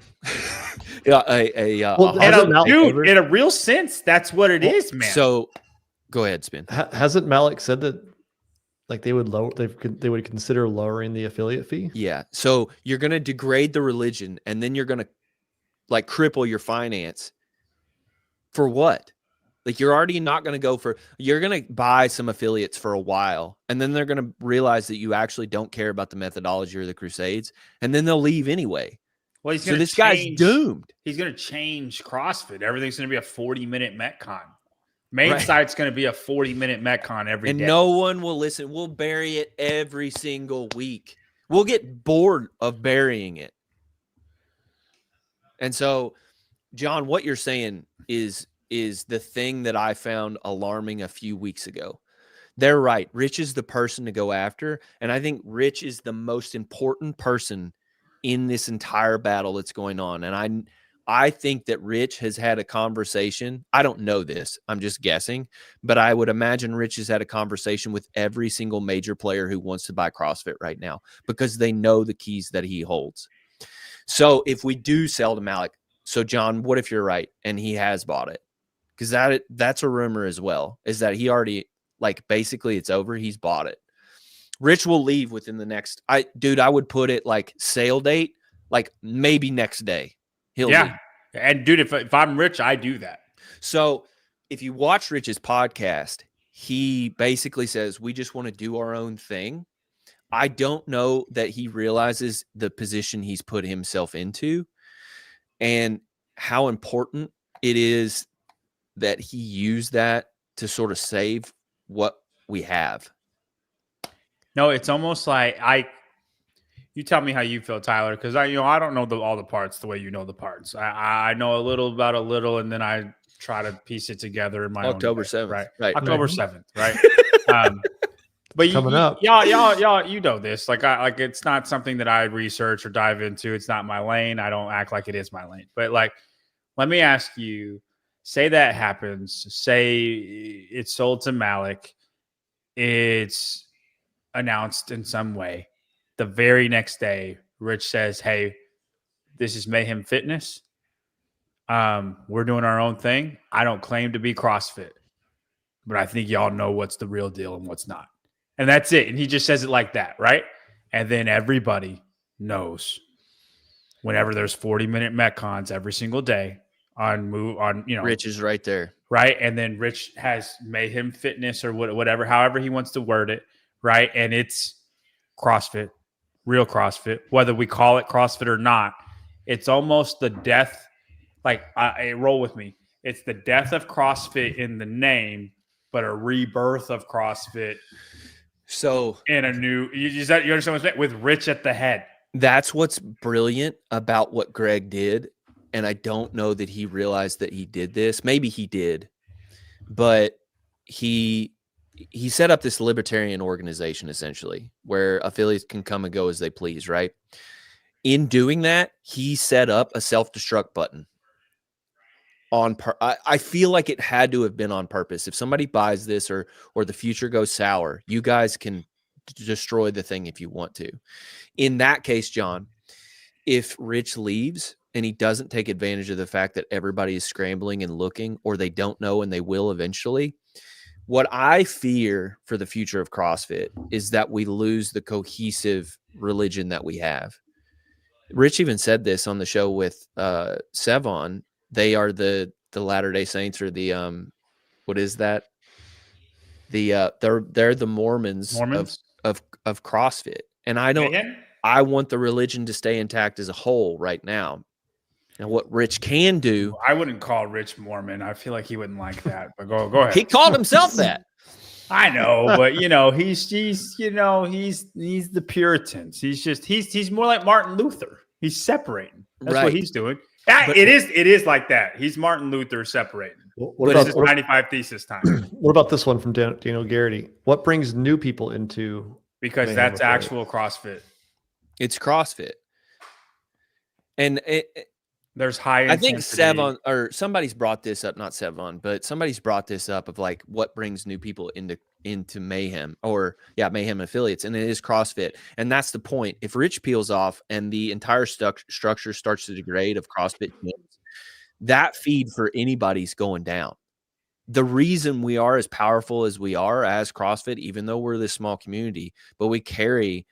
Well, Dude, in a real sense, that's what it is, man. So go ahead, Spin. Hasn't Malik said that like they would consider lowering the affiliate fee? Yeah. So you're going to degrade the religion, and then you're going to like cripple your finance for what? Like you're already not going to you're going to buy some affiliates for a while, and then they're going to realize that you actually don't care about the methodology or the crusades, and then they'll leave anyway. Well, so this guy's doomed. He's going to change CrossFit. Everything's going to be a 40-minute Metcon. Main site's going to be a 40-minute Metcon every day. And no one will listen. We'll bury it every single week. We'll get bored of burying it. And so, John, what you're saying is the thing that I found alarming a few weeks ago. They're right. Rich is the person to go after. And I think Rich is the most important person in this entire battle that's going on. And I think that Rich has had a conversation. I don't know this. I'm just guessing. But I would imagine Rich has had a conversation with every single major player who wants to buy CrossFit right now because they know the keys that he holds. So if we do sell to Malik, so John, what if you're right and he has bought it? Because that's a rumor as well, is that he already, like, basically it's over. He's bought it. Rich will leave within the next, I would put it like sale date, like maybe next day. He'll leave. And dude, if I'm Rich, I do that. So if you watch Rich's podcast, he basically says, we just want to do our own thing. I don't know that he realizes the position he's put himself into and how important it is that he used that to sort of save what we have. No, it's almost like you tell me how you feel, Tyler, because I don't know all the parts the way you know the parts. I know a little about a little, and then I try to piece it together in my October own way, 7th, right? October 7th, right? But coming up, y'all, you know this. Like it's not something that I research or dive into. It's not my lane. I don't act like it is my lane. But like, let me ask you: say that happens. Say it's sold to Malik. It's announced in some way. The very next day, Rich says, "Hey, this is Mayhem Fitness. We're doing our own thing. I don't claim to be CrossFit, but I think y'all know what's the real deal and what's not." And that's it. And he just says it like that, right? And then everybody knows whenever there's 40-minute Metcons every single day on Rich is right there. Right. And then Rich has Mayhem Fitness or whatever, however he wants to word it. Right. And it's CrossFit, real CrossFit, whether we call it CrossFit or not. It's almost the death. Like, roll with me. It's the death of CrossFit in the name, but a rebirth of CrossFit. So in a new, you understand what I'm saying? With Rich at the head. That's what's brilliant about what Greg did. And I don't know that he realized that he did this. Maybe he did, but he set up this libertarian organization essentially where affiliates can come and go as they please. Right. In doing that, he set up a self-destruct button I feel like it had to have been on purpose. If somebody buys this or the future goes sour, you guys can destroy the thing if you want to. In that case, John, if Rich leaves and he doesn't take advantage of the fact that everybody is scrambling and looking, or they don't know and they will eventually, what I fear for the future of CrossFit is that we lose the cohesive religion that we have. Rich even said this on the show with Sevon. They are the Latter-day Saints, or the what is that? They're the Mormons? of CrossFit. And I want the religion to stay intact as a whole right now. And what Rich can do, I wouldn't call Rich Mormon. I feel like he wouldn't like that. But go ahead. He called himself that. I know, but he's the Puritans. He's more like Martin Luther. He's separating. That's what he's doing. It is like that. He's Martin Luther separating. What about 95 thesis time? What about this one from Daniel Garrity? What brings new people into? Because that's actual CrossFit. It's CrossFit, and there's high. I think Sevon or somebody's brought this up, not Sevon, but somebody's brought this up of like what brings new people into into Mayhem Mayhem affiliates, and it is CrossFit. And that's the point. If Rich peels off and the entire structure starts to degrade of CrossFit gyms, that feed for anybody's going down. The reason we are as powerful as we are as CrossFit, even though we're this small community, but we carry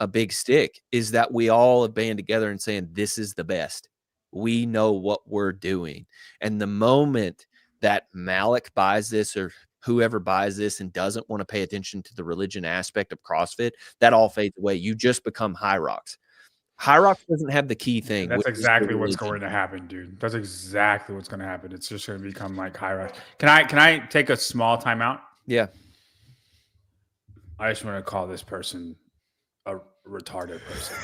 a big stick, is that we all have banded together and saying, this is the best. We know what we're doing. And the moment that Malik buys this or whoever buys this and doesn't want to pay attention to the religion aspect of CrossFit, that all fades away. You just become High Rocks. High Rocks doesn't have the key thing. That's exactly what's going to happen, dude. That's exactly what's going to happen. It's just going to become like High Rocks. Can I take a small timeout? Yeah. I just want to call this person a retarded person.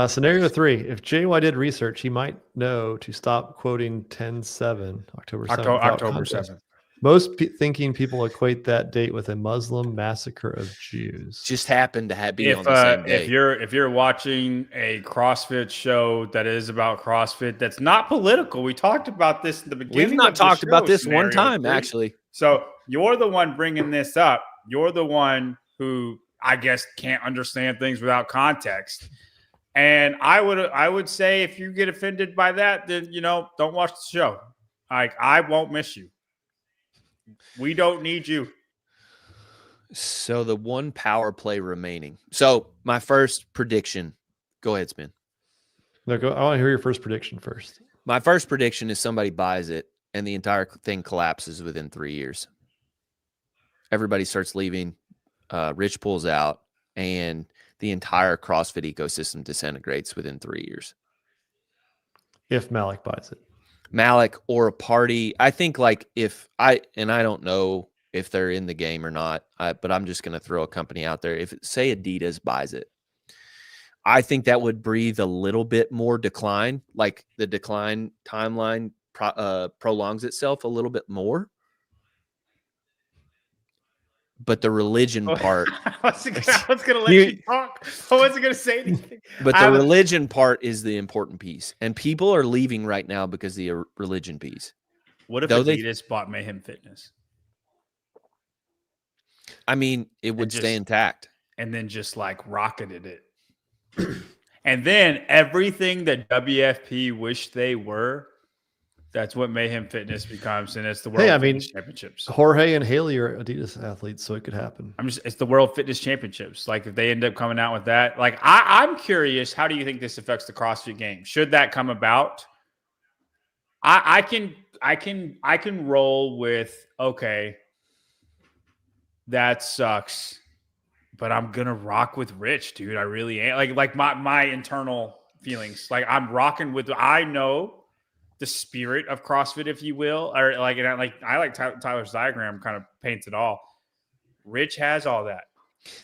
Scenario 3. If JY did research, he might know to stop quoting 10/7, October 7th. October 7th. Most thinking people equate that date with a Muslim massacre of Jews. Just happened to be on the same day. If you're watching a CrossFit show that is about CrossFit, that's not political. We talked about this in the beginning. We've not talked about this one time, actually. So you're the one bringing this up. You're the one who, I guess, can't understand things without context. And I would say if you get offended by that, then, don't watch the show. Like, I won't miss you. We don't need you. So the one power play remaining. So my first prediction. Go ahead, Spin. No, I want to hear your first prediction first. My first prediction is somebody buys it and the entire thing collapses within 3 years. Everybody starts leaving. Rich pulls out, and the entire CrossFit ecosystem disintegrates within 3 years. If Malik buys it. Malik or a party. I think I don't know if they're in the game or not, but I'm just going to throw a company out there. If say Adidas buys it, I think that would breathe a little bit more decline, like the decline timeline prolongs itself a little bit more. But the religion part. I was going to let you talk. I wasn't going to say anything. But the religion part is the important piece. And people are leaving right now because of the religion piece. What if Adidas bought Mayhem Fitness? I mean, it would stay intact. And then just rocketed it. And then everything that WFP wished they were, that's what Mayhem Fitness becomes, and it's the World Fitness Championships. Jorge and Haley are Adidas athletes, so it could happen. It's the World Fitness Championships. Like, if they end up coming out with that, I'm curious, how do you think this affects the CrossFit game? Should that come about? I can roll with, okay, that sucks, but I'm gonna rock with Rich, dude. I really am. Like my internal feelings. I'm rocking with. I know the spirit of CrossFit, if you will, or I like Tyler's diagram kind of paints it all. Rich has all that.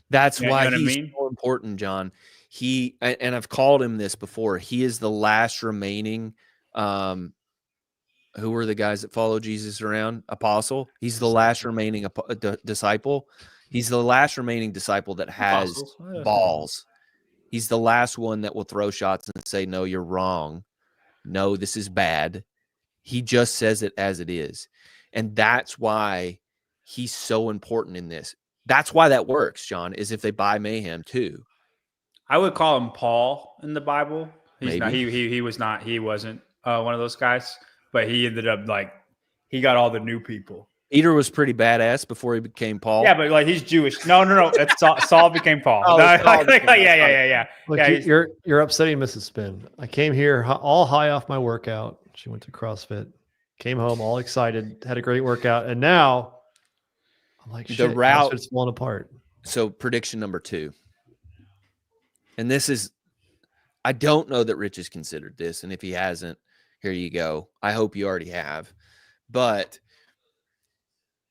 That's why he's so important, John. And I've called him this before. He is the last remaining. Who were the guys that follow Jesus around? Apostle. He's the last remaining disciple. He's the last remaining disciple that has balls. He's the last one that will throw shots and say, "No, you're wrong. No, this is bad." He just says it as it is. And that's why he's so important in this. That's why that works, John, is if they buy Mayhem too. I would call him Paul in the Bible. He's not, Maybe. he wasn't one of those guys, but he ended up he got all the new people. Peter was pretty badass before he became Paul. Yeah, but he's Jewish. No. That's Saul became Paul. Yeah. Look, you're upsetting Mrs. Spin. I came here all high off my workout. She went to CrossFit, came home all excited, had a great workout, and now I'm like, shit, the route CrossFit's falling apart. So prediction number 2. And this is, I don't know that Rich has considered this, and if he hasn't, here you go. I hope you already have. But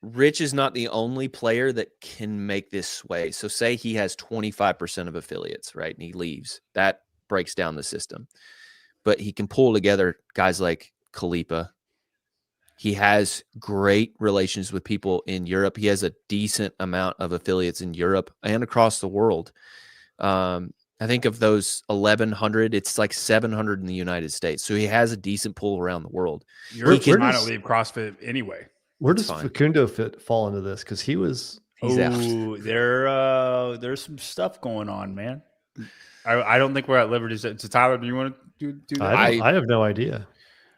Rich is not the only player that can make this sway. So say he has 25% of affiliates, right? And he leaves. That breaks down the system. But he can pull together guys like Khalipa. He has great relations with people in Europe. He has a decent amount of affiliates in Europe and across the world. I think of those 1,100, it's like 700 in the United States. So he has a decent pull around the world. Europe might not leave CrossFit anyway. Where It's does fine. Facundo fall into this? Because he's out. There's some stuff going on, man. I don't think we're at liberty. So Tyler, do you want to do that? I have no idea,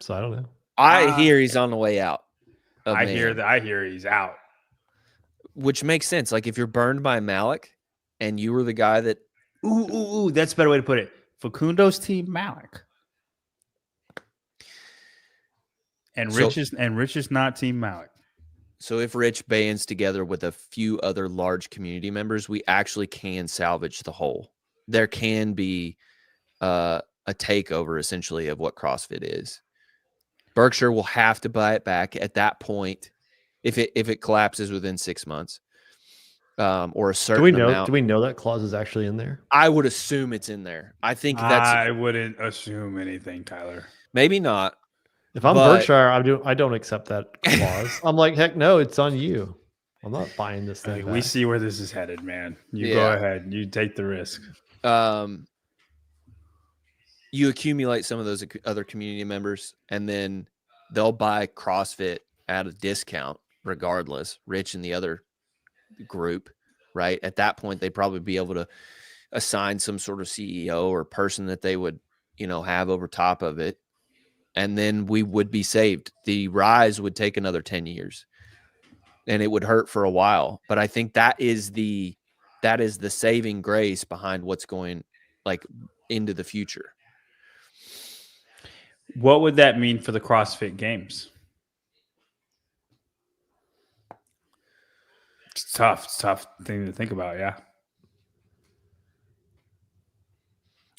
so I don't know. I hear he's on the way out. I hear he's out. Which makes sense. Like if you're burned by Malik and you were the guy that Ooh, that's a better way to put it. Facundo's team Malik. And Rich is not team Malik. So if Rich bands together with a few other large community members, we actually can salvage the whole. There can be a takeover essentially of what CrossFit is. Berkshire will have to buy it back at that point if it collapses within 6 months. Or a certain amount. Do we know that clause is actually in there? I would assume it's in there. I think I wouldn't assume anything, Tyler. Maybe not. If I'm Berkshire, I don't accept that clause. I'm like, heck no, it's on you. I'm not buying this thing. We see where this is headed, man. You go ahead. You take the risk. You accumulate some of those other community members, and then they'll buy CrossFit at a discount regardless, Rich and the other group, right? At that point, they'd probably be able to assign some sort of CEO or person that they would, have over top of it. And then we would be saved. The rise would take another 10 years and it would hurt for a while. But I think that is the saving grace behind what's going into the future. What would that mean for the CrossFit Games? It's tough. It's a tough thing to think about. Yeah.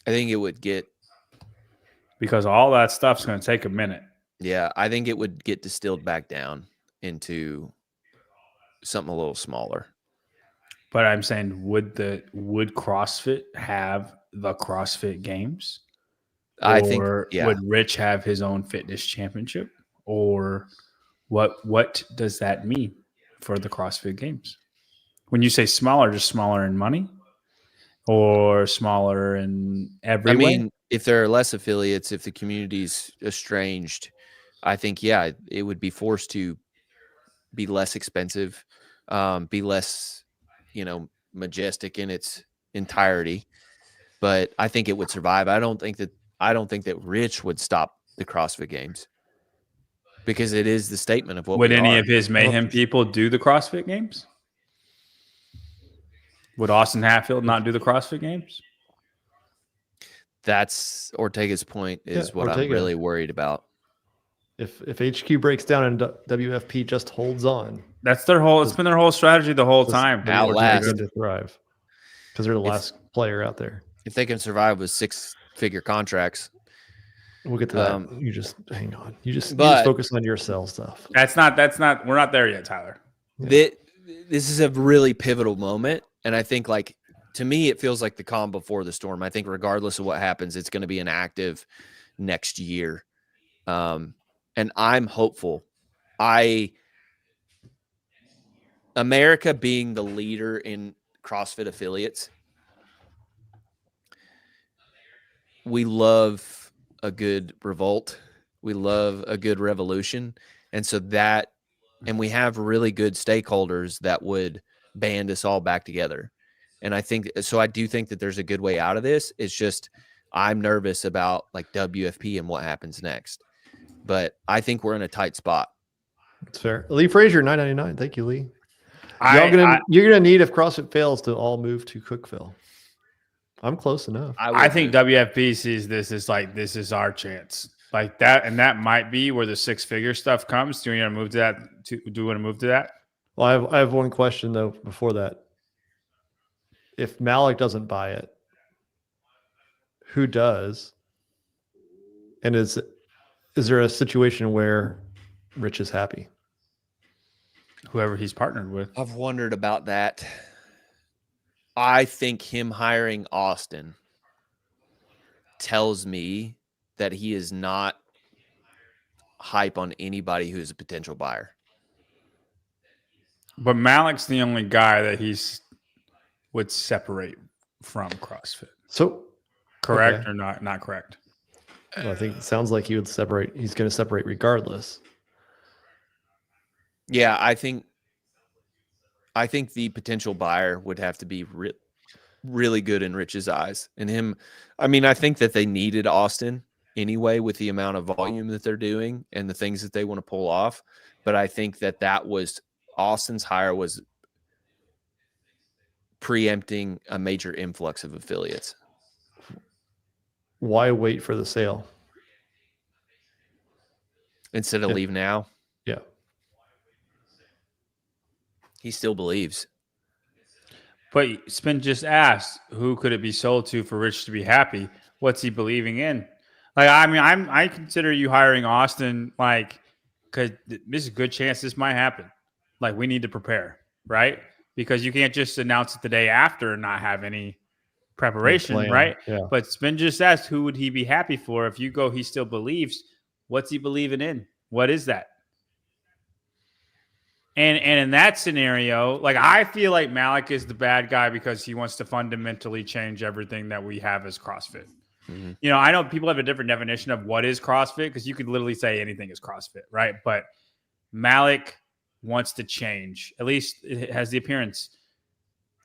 I think it would get, because all that stuff's going to take a minute. Yeah, I think it would get distilled back down into something a little smaller. But I'm saying, would CrossFit have the CrossFit Games? I think, would Rich have his own fitness championship? Or what does that mean for the CrossFit Games? When you say smaller, just smaller in money or smaller in every way? If there are less affiliates, if the community's estranged, I think, it would be forced to be less expensive, be less, majestic in its entirety. But I think it would survive. I don't think that Rich would stop the CrossFit Games because it is the statement of what would any of his mayhem people do the CrossFit Games? Would Austin Hatfield not do the CrossFit Games? That's Ortega's point is what I'm really worried about. If HQ breaks down and WFP just holds on, it's been their whole strategy the whole time. To thrive because they're the last player out there. If they can survive with 6-figure contracts, we'll get to that. You just hang on. You just focus on your sell stuff. That's not. We're not there yet, Tyler. Yeah. This is a really pivotal moment, and I think to me, it feels like the calm before the storm. I think regardless of what happens, it's going to be an active next year. And I'm hopeful. America being the leader in CrossFit affiliates, we love a good revolt. We love a good revolution. And we have really good stakeholders that would band us all back together. And I do think that there's a good way out of this. It's just, I'm nervous about WFP and what happens next, but I think we're in a tight spot. That's fair. Lee Frazier, $9.99. Thank you, Lee. You're going to need, if CrossFit fails, to all move to Cookville. I'm close enough. I think WFP sees this as this is our chance. That, and that might be where the 6-figure stuff comes. Do you want to move to that? Do you want to move to that? Well, I have one question though before that. If Malik doesn't buy it, who does? And is there a situation where Rich is happy? Whoever he's partnered with. I've wondered about that. I think him hiring Austin tells me that he is not hype on anybody who's a potential buyer. But Malik's the only guy that would separate from CrossFit. So correct or not? Not correct. Well, I think it sounds like he would separate. He's going to separate regardless. Yeah, I think the potential buyer would have to be really good in Rich's eyes. And him, I mean, I think that they needed Austin anyway with the amount of volume that they're doing and the things that they want to pull off. But I think that was Austin's hire was preempting a major influx of affiliates. Why wait for the sale instead of leave now? Yeah. He still believes. But Spin just asked, who could it be sold to for Rich to be happy? What's he believing in? Like, I mean, I consider you hiring Austin, like, because there's a good chance this might happen. Like, we need to prepare, right? Because you can't just announce it the day after and not have any preparation, right? Yeah. But Spin just asked, who would he be happy for? If you go, he still believes. What's he believing in? What is that? And in that scenario, like, I feel like Malik is the bad guy because he wants to fundamentally change everything that we have as CrossFit. Mm-hmm. You know, I know people have a different definition of what is CrossFit because you could literally say anything is CrossFit, right? But Malik wants to change. At least it has the appearance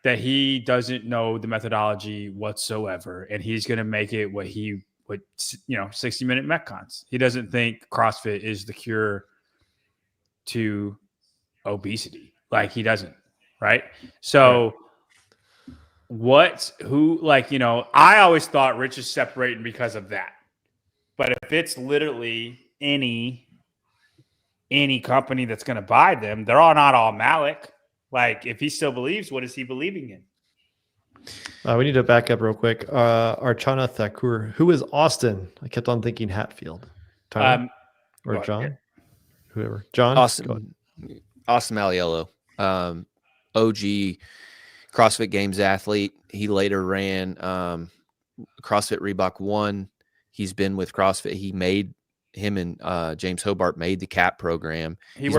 that he doesn't know the methodology whatsoever, and he's going to make it what 60-minute Metcons. He doesn't think CrossFit is the cure to obesity. Like, he doesn't, right? So I always thought Rich is separating because of that. But if it's literally any company that's going to buy them, they're all not all Malik. Like, if he still believes, what is he believing in? We need to back up real quick. Archana Thakur, who is Austin? I kept on thinking Hatfield. Tyler? Or John? Whoever. John? Austin Maliello, OG CrossFit Games athlete. He later ran CrossFit Reebok 1. He's been with CrossFit. Him and James Hobart made the CAP program. It's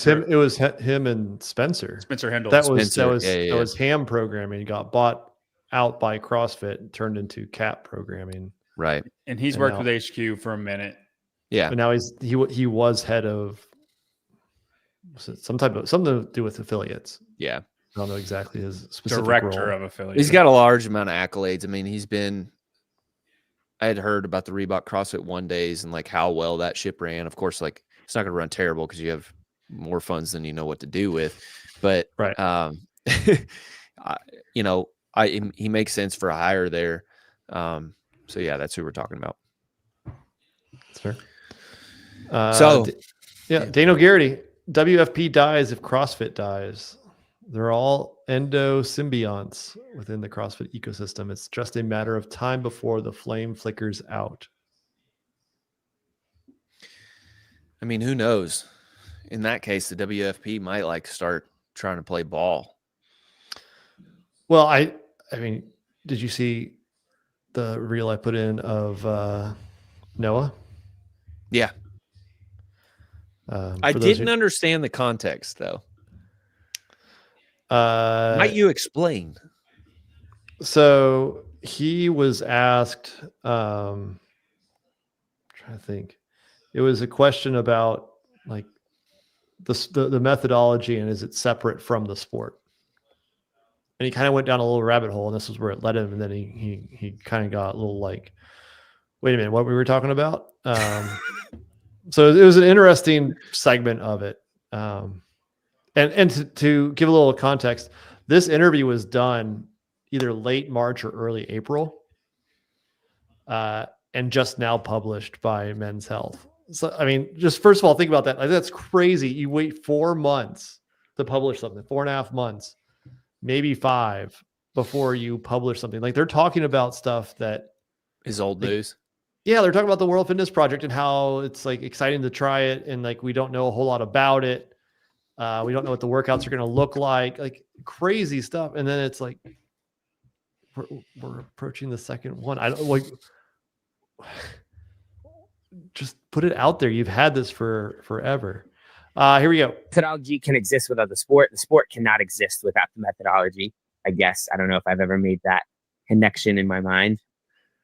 him. It was him and Spencer Hendel. That was ham programming. He got bought out by CrossFit and turned into CAP programming. Right. And he's worked with HQ for a minute. Yeah. But now he was head of something to do with affiliates. Yeah. I don't know exactly his specific director role. of affiliates. He's got a large amount of accolades. I mean, I had heard about the Reebok CrossFit 1 days and like how well that ship ran. Of course, like, it's not going to run terrible because you have more funds than you know what to do with. But he makes sense for a hire there. So yeah, that's who we're talking about. That's fair. Daniel Garrity, WFP dies if CrossFit dies. They're all endo symbionts within the CrossFit ecosystem. It's just a matter of time before the flame flickers out. I mean, who knows? In that case, the WFP might start trying to play ball. Well, I mean, did you see the reel I put in of Noah? Yeah. I didn't understand the context, though. Might you explain? So he was asked, trying to think. It was a question about like the methodology and is it separate from the sport? And he kind of went down a little rabbit hole, and this is where it led him. And then he kind of got a little like, wait a minute, what we were talking about? So it was an interesting segment of it. And to give a little context, this interview was done either late March or early April, and just now published by Men's Health. So, I mean, just first of all, think about that. Like, that's crazy. You wait 4 months to publish something, 4.5 months, maybe 5 before you publish something. Like, they're talking about stuff that is old news. Yeah, they're talking about the World Fitness Project and how it's like exciting to try it, and like we don't know a whole lot about it. We don't know what the workouts are going to look like crazy stuff. And then it's like we're approaching the second one. I don't like. Just put it out there. You've had this for forever. Here we go. Methodology can exist without the sport. The sport cannot exist without the methodology. I guess. I don't know if I've ever made that connection in my mind.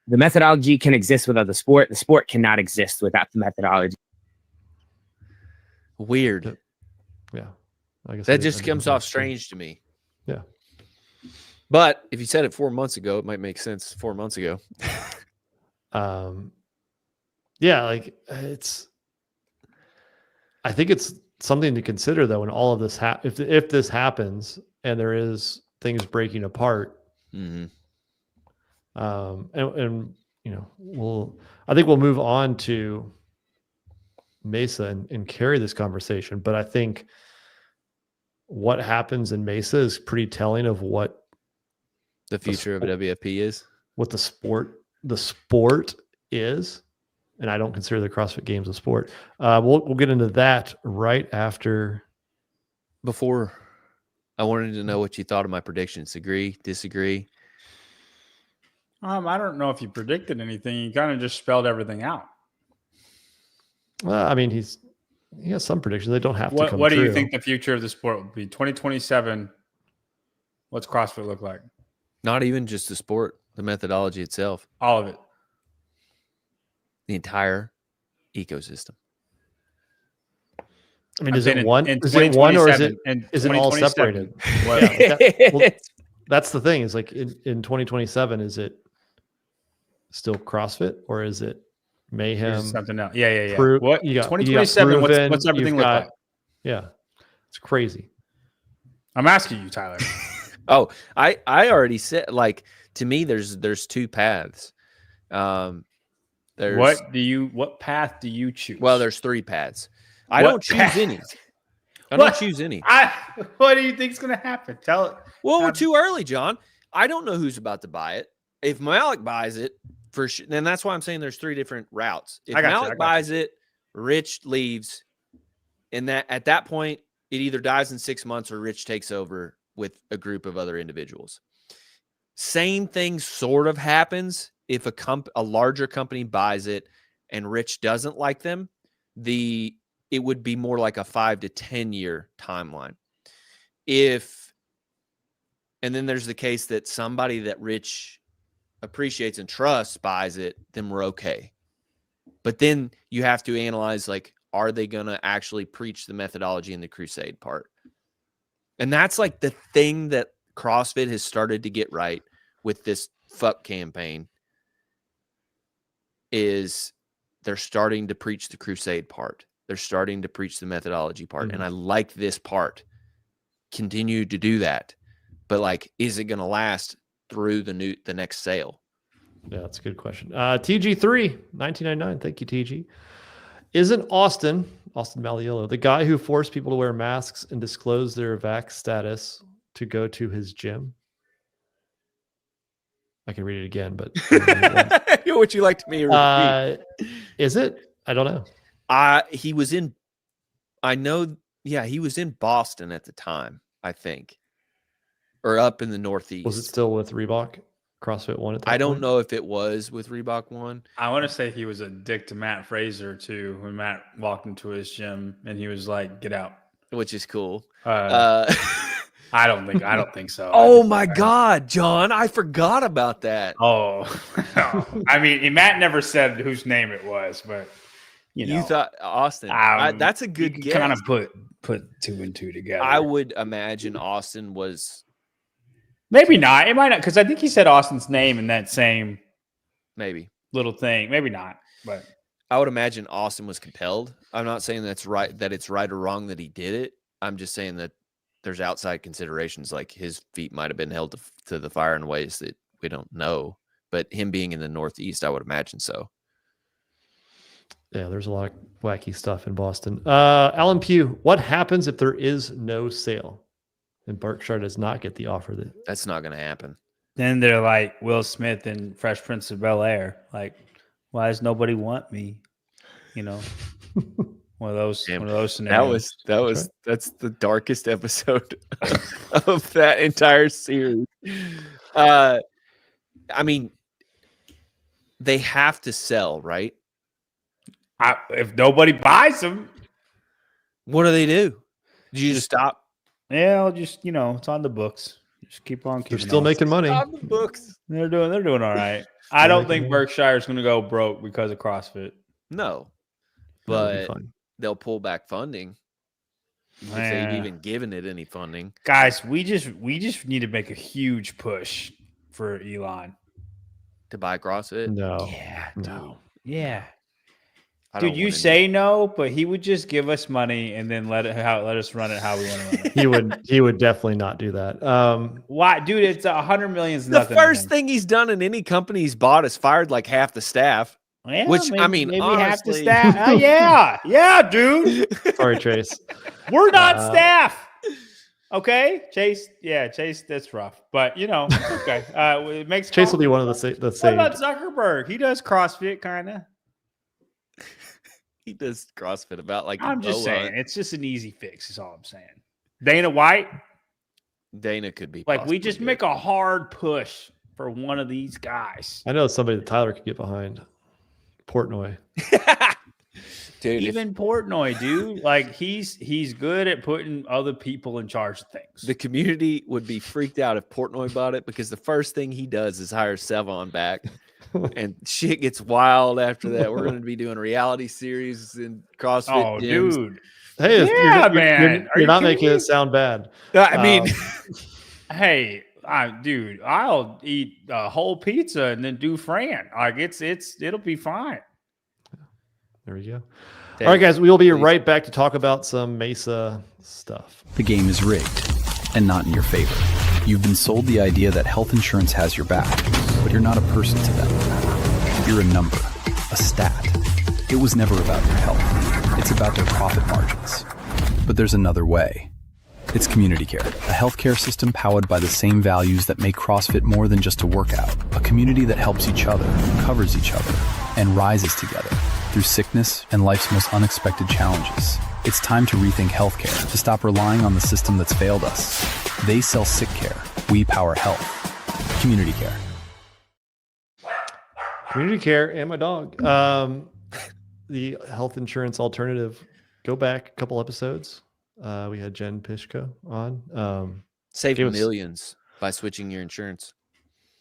The methodology can exist without the sport. The sport cannot exist without the methodology. Weird. Yeah. I guess That I just didn't comes know off that's true. strange to me. Yeah. But if you said it 4 months ago, it might make sense 4 months ago. Yeah, like I think it's something to consider though, when all of this if this happens and there is things breaking apart, Mhm. and you know, I think we'll move on to Mesa and carry this conversation. But I think what happens in Mesa is pretty telling of what The future of WFP is. what the sport is. And I don't consider the CrossFit Games a sport. We'll get into that right after. Before, I wanted to know what you thought of my predictions. Agree, disagree? I don't know if you predicted anything. You kind of just spelled everything out. I mean, he has some predictions. They don't have to come What do true. you think the future of the sport will be? 2027. What's CrossFit look like? Not even just the sport, the methodology itself, All of it. the entire ecosystem. I mean, I'm is it saying one? in Is it one or is it 2027, is it all 2027, separated? what- Yeah, like well, that's the thing. Is like in 2027, is it still CrossFit or is it Mayhem? Is something else. Yeah. What you got? 2027. Proven, What's everything you've look got- like? Yeah, it's crazy. I'm asking you, Tyler. Oh, I already said, like, to me, there's two paths. There's What path do you choose? well, there's three paths. I What don't choose path? any. I What? don't choose any. What do you think's gonna happen? Tell it. Well, we're Um, too early, John. I don't know who's about to buy it. If Malik buys it, for sure, then that's why I'm saying there's three different routes. If I got you, Malik I got buys it, Rich leaves, and that at that point, it either dies in 6 months or Rich takes over with a group of other individuals. Same thing sort of happens if a larger company buys it and Rich doesn't like them. It would be more like a 5 to 10 year timeline. And then there's the case that somebody that Rich appreciates and trusts buys it, then we're okay. But then you have to analyze, like, are they going to actually preach the methodology in the crusade part? And that's like the thing that CrossFit has started to get right with this fuck campaign is they're starting to preach the crusade part. They're starting to preach the methodology part. And I like this part. Continue to do that. But, like, is it going to last through the next sale? Yeah, that's a good question. TG3, 1999. Thank you, TG. Isn't Austin Maliello the guy who forced people to wear masks and disclose their vax status to go to his gym? I can read it again, but Would you like me to repeat? Is it? I don't know. He was in Boston at the time, I think. Or up in the Northeast. Was it still with Reebok CrossFit One at that I don't point? know if it was with Reebok One. I want to say he was a dick to Matt Fraser too when Matt walked into his gym and he was like, "Get out," Which is cool. I don't think so. Oh my God, John! I forgot about that. Oh, I mean, Matt never said whose name it was, but You thought Austin? That's a good guess. Kind of put two and two together. I would imagine Austin was maybe not. It might not because I think he said Austin's name in that same maybe little thing. Maybe not, but I would imagine Austin was compelled. I'm not saying that's right, that it's right or wrong that he did it. I'm just saying that there's outside considerations, like his feet might have been held to the fire in ways that we don't know. But him being in the Northeast, I would imagine so. Yeah, there's a lot of wacky stuff in Boston. Alan Pugh, what happens if there is no sale and Berkshire does not get the offer? That's not going to happen. then they're like Will Smith and Fresh Prince of Bel-Air. Like, why does nobody want me? You know, one of those scenarios. That's the darkest episode of that entire series. I mean, they have to sell, right? If nobody buys them, What do? Did you just stop? yeah, I'll just it's on the books. Just keep on keeping. They're still making money. On the books. They're doing all right. I don't think Berkshire's going to go broke because of CrossFit. No, That'll be but fun. they'll pull back funding. if they've even given it any funding. Guys, we just need to make a huge push for Elon To buy CrossFit. No. Yeah, No. Yeah. I Dude, don't you wanna say no, but he would just give us money and then let us run it how we want to run it. He would definitely not do that. Why, dude? It's 100 million. The first thing he's done in any company he's bought is fired like half the staff. Yeah, which, I mean, maybe half the honestly- staff. Yeah, dude. Sorry, Trace. We're not staff. Okay, Chase. Yeah, Chase. That's rough, but okay. It makes Chase will be one of the What saved. about Zuckerberg? He does CrossFit, kind of. He does CrossFit about like I'm just Ebola. saying, it's just an easy fix. Is all I'm saying. Dana White, Dana could be like we possibly just good. make a hard push for one of these guys. I know somebody that Tyler could get behind. Portnoy. Dude, Even Portnoy, dude, like he's good at putting other people in charge of things. the community would be freaked out if Portnoy bought it, because the first thing he does is hire Sevon back, and shit gets wild after that. We're going to be doing reality series in CrossFit Oh, gyms. dude. Hey, Yeah, man. Are You're you not kidding making me? it sound bad. I mean, Hey, dude, I'll eat a whole pizza and then do Fran. Like it'll be fine. There we go. Dave, All right, guys, we will be please. right back to talk about some Mesa stuff. The game is rigged and not in your favor. You've been sold the idea that health insurance has your back, but you're not a person to them. You're a number, a stat. It was never about your health. It's about their profit margins. But there's another way. It's community care, a healthcare system powered by the same values that make CrossFit more than just a workout. A community that helps each other, covers each other, and rises together through sickness and life's most unexpected challenges. It's time to rethink healthcare, to stop relying on the system that's failed us. They sell sick care. We power health. Community care. Community care and my dog. The health insurance alternative. Go back a couple episodes. We had Jen Pishko on. save give us- millions by switching your insurance,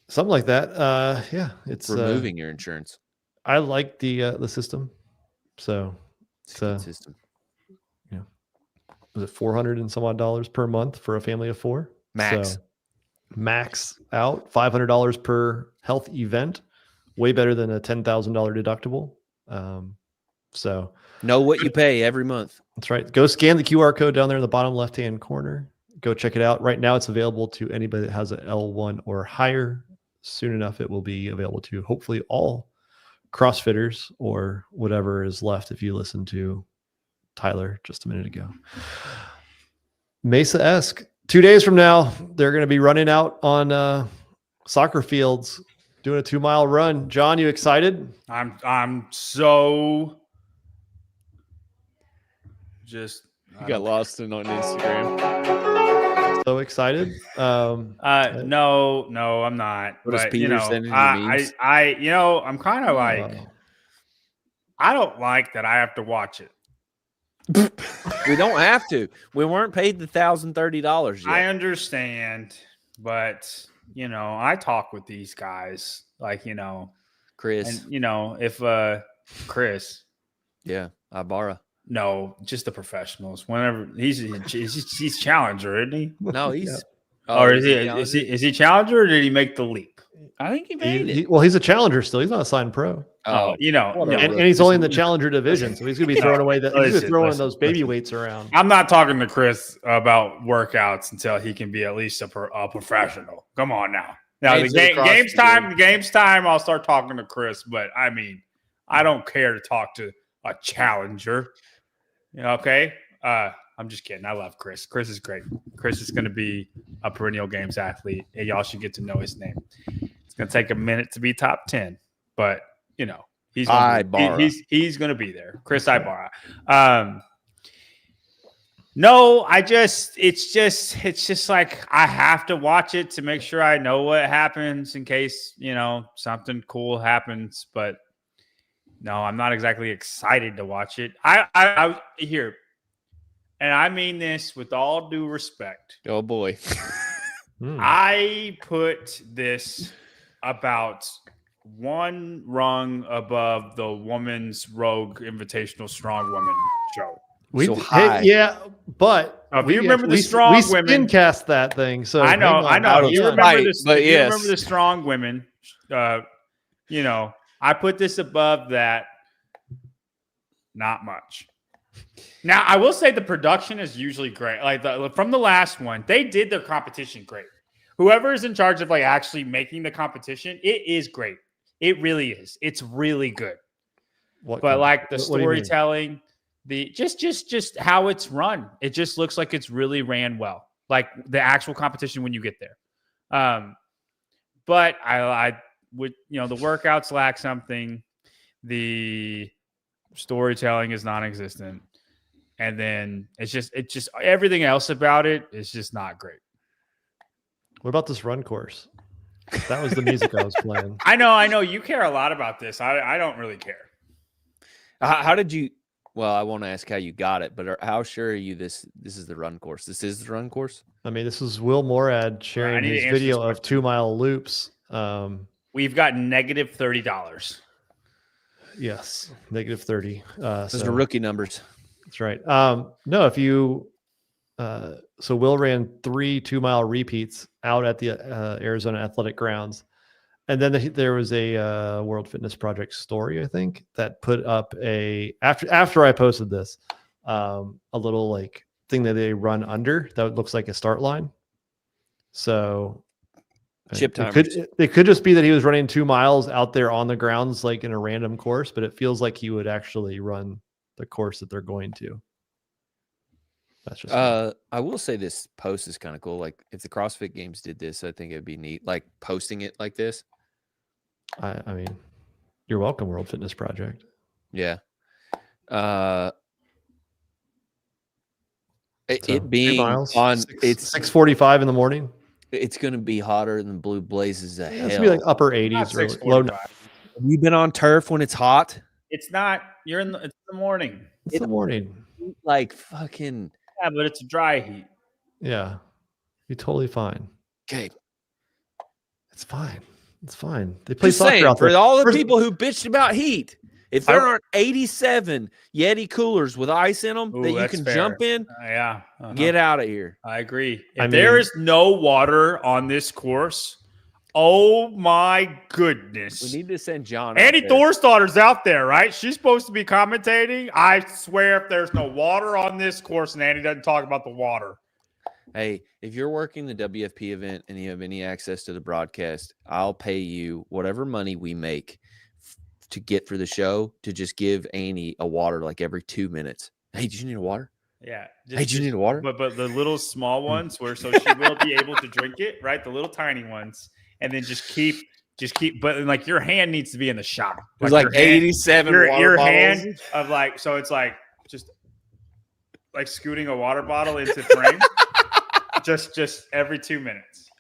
Something like that. Yeah, it's removing your insurance. I like the system. So It's a good system. was it $400 and some odd dollars per month for a family of 4? Max. So, max out $500 per health event. Way better than a $10,000 deductible. So Know what you pay every month. that's right. Go scan the QR code down there in the bottom left-hand corner. Go check it out. Right now, it's available to anybody that has an L1 or higher. Soon enough, it will be available to hopefully all CrossFitters or whatever is left if you listen to Tyler just a minute ago. Mesa-esque. 2 days from now, they're going to be running out on soccer fields, doing a 2-mile run. John, you excited? I'm so just You got lost on Instagram. So excited. no, I'm not. What does But, Peter send in your I, memes? I'm kind of like, I don't like that I have to watch it. We don't have to. We weren't paid the $1,030 yet. I understand, but I talk with these guys, like Chris. and if Chris, Yeah, Ibarra. no, just the professionals. Whenever he's challenger, isn't he? No, he's. Or is is he challenger, or did he make the leap? I think he made it. Well, he's a challenger still. He's not a signed pro. Oh, And he's only in the challenger division, so he's going to be throwing away he's going to Listen, throw listen, those baby weights around. I'm not talking to Chris about workouts until he can be at least a professional. Come on now. Now Games of the game's time. I'll start talking to Chris, but I mean, I don't care to talk to a challenger. Okay. I'm just kidding. I love Chris. Chris is great. Chris is going to be a perennial games athlete, and y'all should get to know his name. It's going to take a minute to be top 10, but he's he's going to be there. Chris Ibarra. No, it's just like I have to watch it to make sure I know what happens in case something cool happens. But no, I'm not exactly excited to watch it. I here, and I mean this with all due respect. oh boy. I put this about one rung above the Woman's Rogue Invitational Strong Woman show. So high. Yeah, But Oh, if you remember the strong we women, cast that thing. So I know. Out of You remember spite, this, but if you remember yes. the strong women. You know, I put this above that. Not much. Now, I will say the production is usually great. Like from the last one, they did their competition great. Whoever is in charge of like actually making the competition, it is great. It really is. It's really good. But like the storytelling, the just how it's run, it just looks like it's really ran well. Like the actual competition when you get there. But I would, the workouts lack something. The storytelling is non-existent. And then it's just everything else about it is just not great. What about this run course? That was the music I was playing. I know. You care a lot about this. I don't really care. How did you? Well, I won't ask how you got it, but how sure are you this is the run course? This is the run course? I mean, this is Will Morad sharing his video of 2 mile loops. We've got negative $30. Yes, negative 30. Those are rookie numbers. That's right. No, if you so Will ran 3 2 mile repeats out at the Arizona Athletic Grounds, and then there was a World Fitness Project story, I think, that put up after I posted this, a little like thing that they run under that looks like a start line. So chip time. It could just be that he was running 2 miles out there on the grounds, like in a random course, but it feels like he would actually run the course that they're going to. That's just I will say this post is kind of cool. Like if the CrossFit Games did this, I think it'd be neat. Like posting it like this. I mean, you're welcome, World Fitness Project. Yeah. It being on it's 6:45 in the morning. It's going to be hotter than blue blazes of hell. It's gonna be like upper 80s, low. Have you been on turf when it's hot? It's not. It's the morning. It's the morning. Like fucking. Yeah, but it's a dry heat. Yeah, you're totally fine. Okay, it's fine. It's fine. They play just soccer saying, out there. For all the people who bitched about heat. If there aren't 87 Yeti coolers with ice in them that you can jump in, get out of here. I agree. If there is no water on this course, oh my goodness. We need to send John. Andy Thorstadter's out there, right? She's supposed to be commentating. I swear if there's no water on this course and Andy doesn't talk about the water. Hey, if you're working the WFP event and you have any access to the broadcast, I'll pay you whatever money we make to get for the show to just give Annie a water like every 2 minutes. Hey, did you need a water? Yeah. Hey, do you need a water? But the little small ones so she will be able to drink it, right? The little tiny ones. And then just keep, but like your hand needs to be in the shot. There's like 87 your hand of like, so it's like just like scooting a water bottle into frame. just every 2 minutes.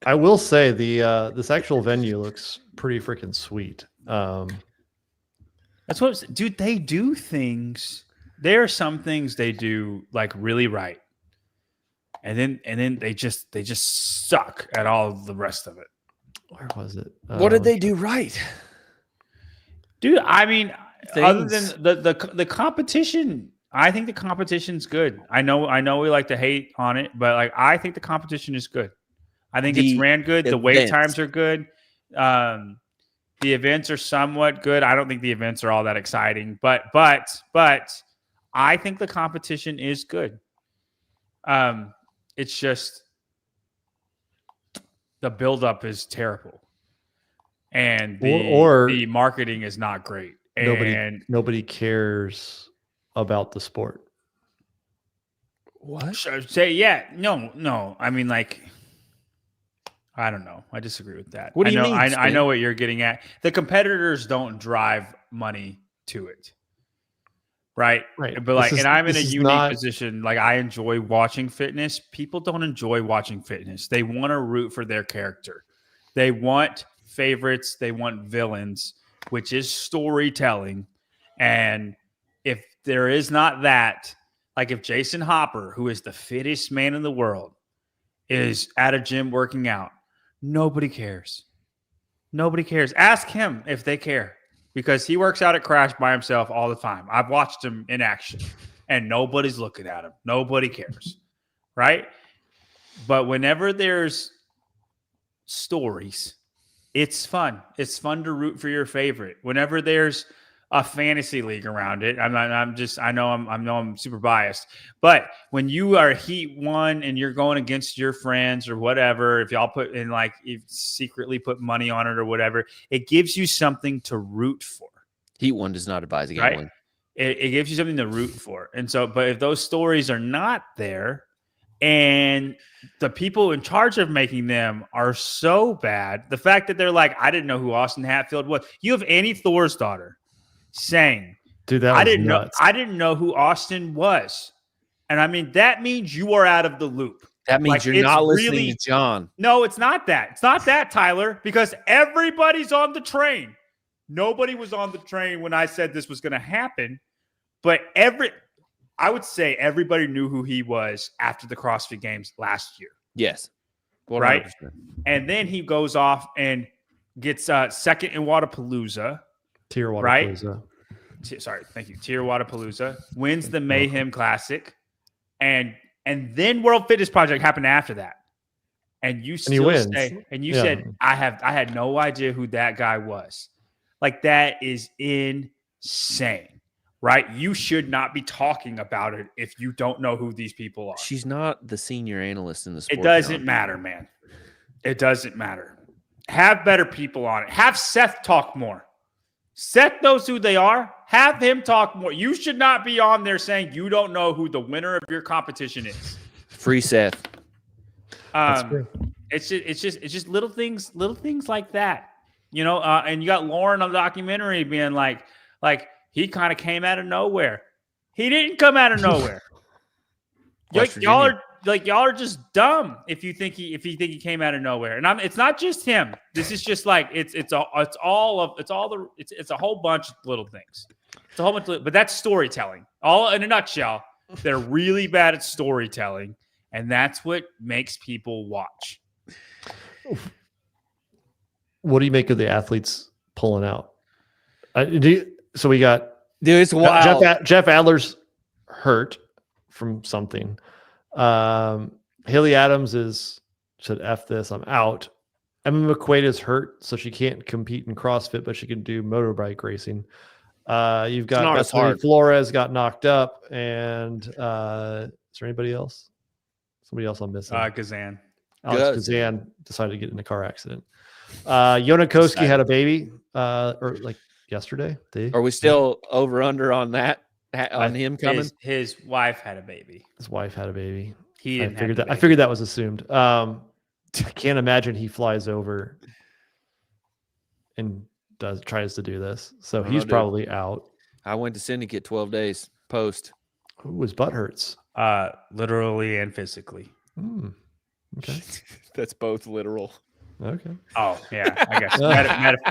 I will say this actual venue looks pretty freaking sweet. That's what, dude, they do things. There are some things they do like really right. And then they just suck at all the rest of it. Where was it? What did they do right? Dude, I mean, other than the competition, I think the competition's good. I know we like to hate on it, but like I think the competition is good. I think it's ran good. The wait times are good. The events are somewhat good. I don't think the events are all that exciting, but I think the competition is good. It's just the buildup is terrible, and the marketing is not great. And nobody cares about the sport. What? No. I mean, like, I don't know. I disagree with that. What do you mean? I know what you're getting at. The competitors don't drive money to it. Right. But like, and I'm in a unique position. Like, I enjoy watching fitness. People don't enjoy watching fitness. They want to root for their character. They want favorites. They want villains, which is storytelling. And if there is not that, like if Jason Hopper, who is the fittest man in the world, is at a gym working out, nobody cares. Nobody cares. Ask him if they care. Because he works out at Crash by himself all the time. I've watched him in action. and nobody's looking at him. Nobody cares, right? But whenever there's stories, it's fun. It's fun to root for your favorite. Whenever there's a fantasy league around it, I know I'm super biased, but when you are Heat 1 and you're going against your friends or whatever, if y'all put in like you secretly put money on it or whatever, it gives you something to root for. Heat 1 does not advise gambling. Right? It gives you something to root for. And so, but if those stories are not there and the people in charge of making them are so bad, the fact that they're like, I didn't know who Austin Hatfield was. You have Annie Thor's daughter saying, Dude, that was nuts. I didn't know who Austin was. And I mean, that means you are out of the loop. That means Like, you're it's not listening really- to John. No, it's not that. It's not that, Tyler, because everybody's on the train. Nobody was on the train when I said this was going to happen, but I would say everybody knew who he was after the CrossFit Games last year. Yes. 100%. Right? And then he goes off and gets second in Wadapalooza. Tier Right? Wadapalooza. Thank you. Tier Wadapalooza. Wins the Mayhem Classic. And then World Fitness Project happened after that. And you still say, and you said, I had no idea who that guy was. Like, that is insane, right? You should not be talking about it if you don't know who these people are. She's not the senior analyst in the sport. It doesn't John. matter, man. It doesn't matter. Have better people on it. Have Seth talk more. Seth knows who they are. Have him talk more. You should not be on there saying you don't know who the winner of your competition is. Free Seth. It's just little things like that. You know, and you got Lauren on the documentary being like he kind of came out of nowhere. He didn't come out of nowhere. Y'all are just dumb if you think he came out of nowhere. And it's not just him. This is just like it's a whole bunch of little things. It's a whole bunch of, but that's storytelling. All in a nutshell, they're really bad at storytelling, and that's what makes people watch. What do you make of the athletes pulling out? So we got Dude, it's wild. Jeff Adler's hurt from something. Haley Adams said, F this, I'm out. Emma McQuaid is hurt, so she can't compete in CrossFit, but she can do motorbike racing. You've got Bethany Flores got knocked up, and is there anybody else? Somebody else I'm missing. Kazan. Alex Kazan decided to get in a car accident. Yonakoski had a baby, or like yesterday. Are we still over under on that? On him coming? His wife had a baby. His wife had a baby. He didn't. I figured that was assumed. I can't imagine he flies over and tries to do this. So he's probably out. I went to Syndicate 12 days post. Ooh, his butt hurts. Literally and physically. Okay. That's both literal. Okay. Oh yeah, I guess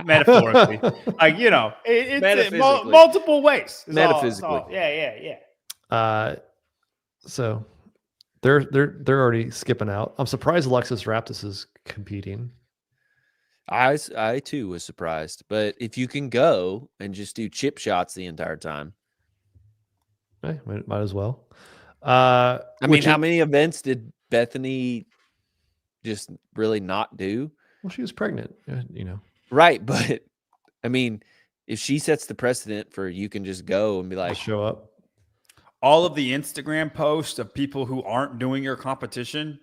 metaphorically, like it's multiple ways. Metaphysically, yeah. So they're already skipping out. I'm surprised Alexis Raptis is competing. I too was surprised, but if you can go and just do chip shots the entire time, might as well. I mean, how many events did Bethany just really not do? Well, she was pregnant, Right, but I mean, if she sets the precedent for you can just go and be like, show up. All of the Instagram posts of people who aren't doing your competition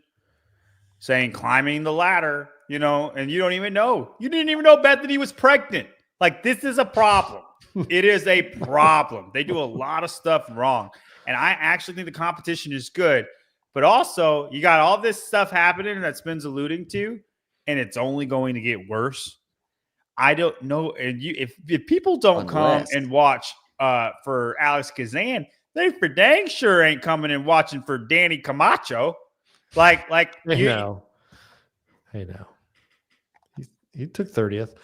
saying climbing the ladder, and you don't even know. You didn't even know Bethany was pregnant. Like, this is a problem. It is a problem. They do a lot of stuff wrong. And I actually think the competition is good. But also, you got all this stuff happening that Spin's alluding to, and it's only going to get worse. I don't know. And if people don't come and watch for Alex Kazan, they for dang sure ain't coming and watching for Danny Camacho. Hey, now. He took 30th.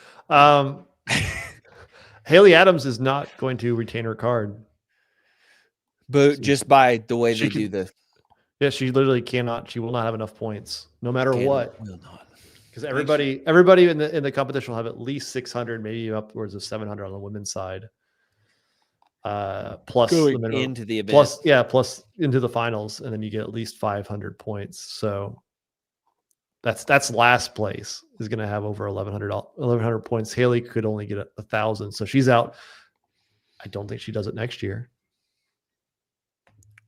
Haley Adams is not going to retain her card. But just by the way they do the... Yeah, she literally cannot. She will not have enough points, no matter what. Will not. Because everybody in the competition will have at least 600, maybe upwards of 700 on the women's side. plus the Going minimum into the event. plus into the finals, and then you get at least 500 points. So that's last place is going to have over 1,100 points. Haley could only get 1,000, so she's out. I don't think she does it next year.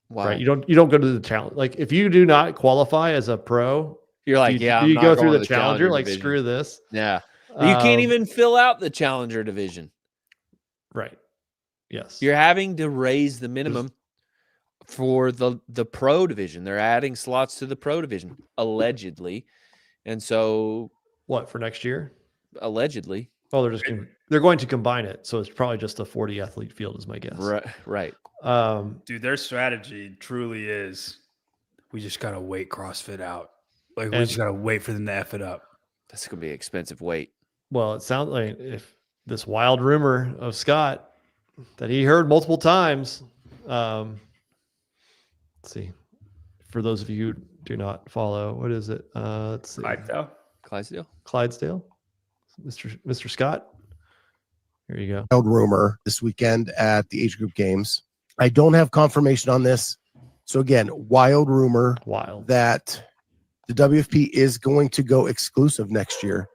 Wow. Right? You don't go to the challenge. Like if you do not qualify as a pro, You're like, you, I'm you not go going through to the challenger. Like division. screw this. Yeah. You can't Um, even fill out the challenger division. Right. Yes. You're having to raise the minimum for the pro division. They're adding slots to the pro division, allegedly. And so What for next year? allegedly. Oh, they're going to combine it, so it's probably just a 40 athlete field, is my guess. Right. Dude, their strategy truly is we just gotta wait CrossFit out. Like we And- just gotta wait for them to F it up. That's gonna be expensive weight. Well, it sounds like if this wild rumor of Scott that he heard multiple times. Let's see. For those of you who do not follow, what is it? Let's see. Clydesdale. Clydesdale, Mr. Scott. Here you go. Wild rumor this weekend at the age group games. I don't have confirmation on this. So again, wild rumor Wild. that the WFP is going to go exclusive next year,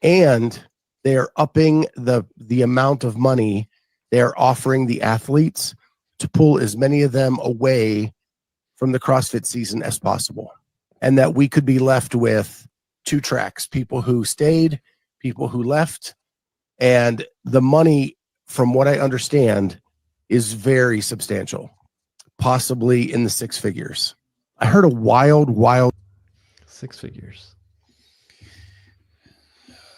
and they are upping the amount of money they're offering the athletes to pull as many of them away from the CrossFit season as possible. And that we could be left with two tracks, people who stayed, people who left. And the money, from what I understand, is very substantial, possibly in the six figures. I heard a wild 6 figures.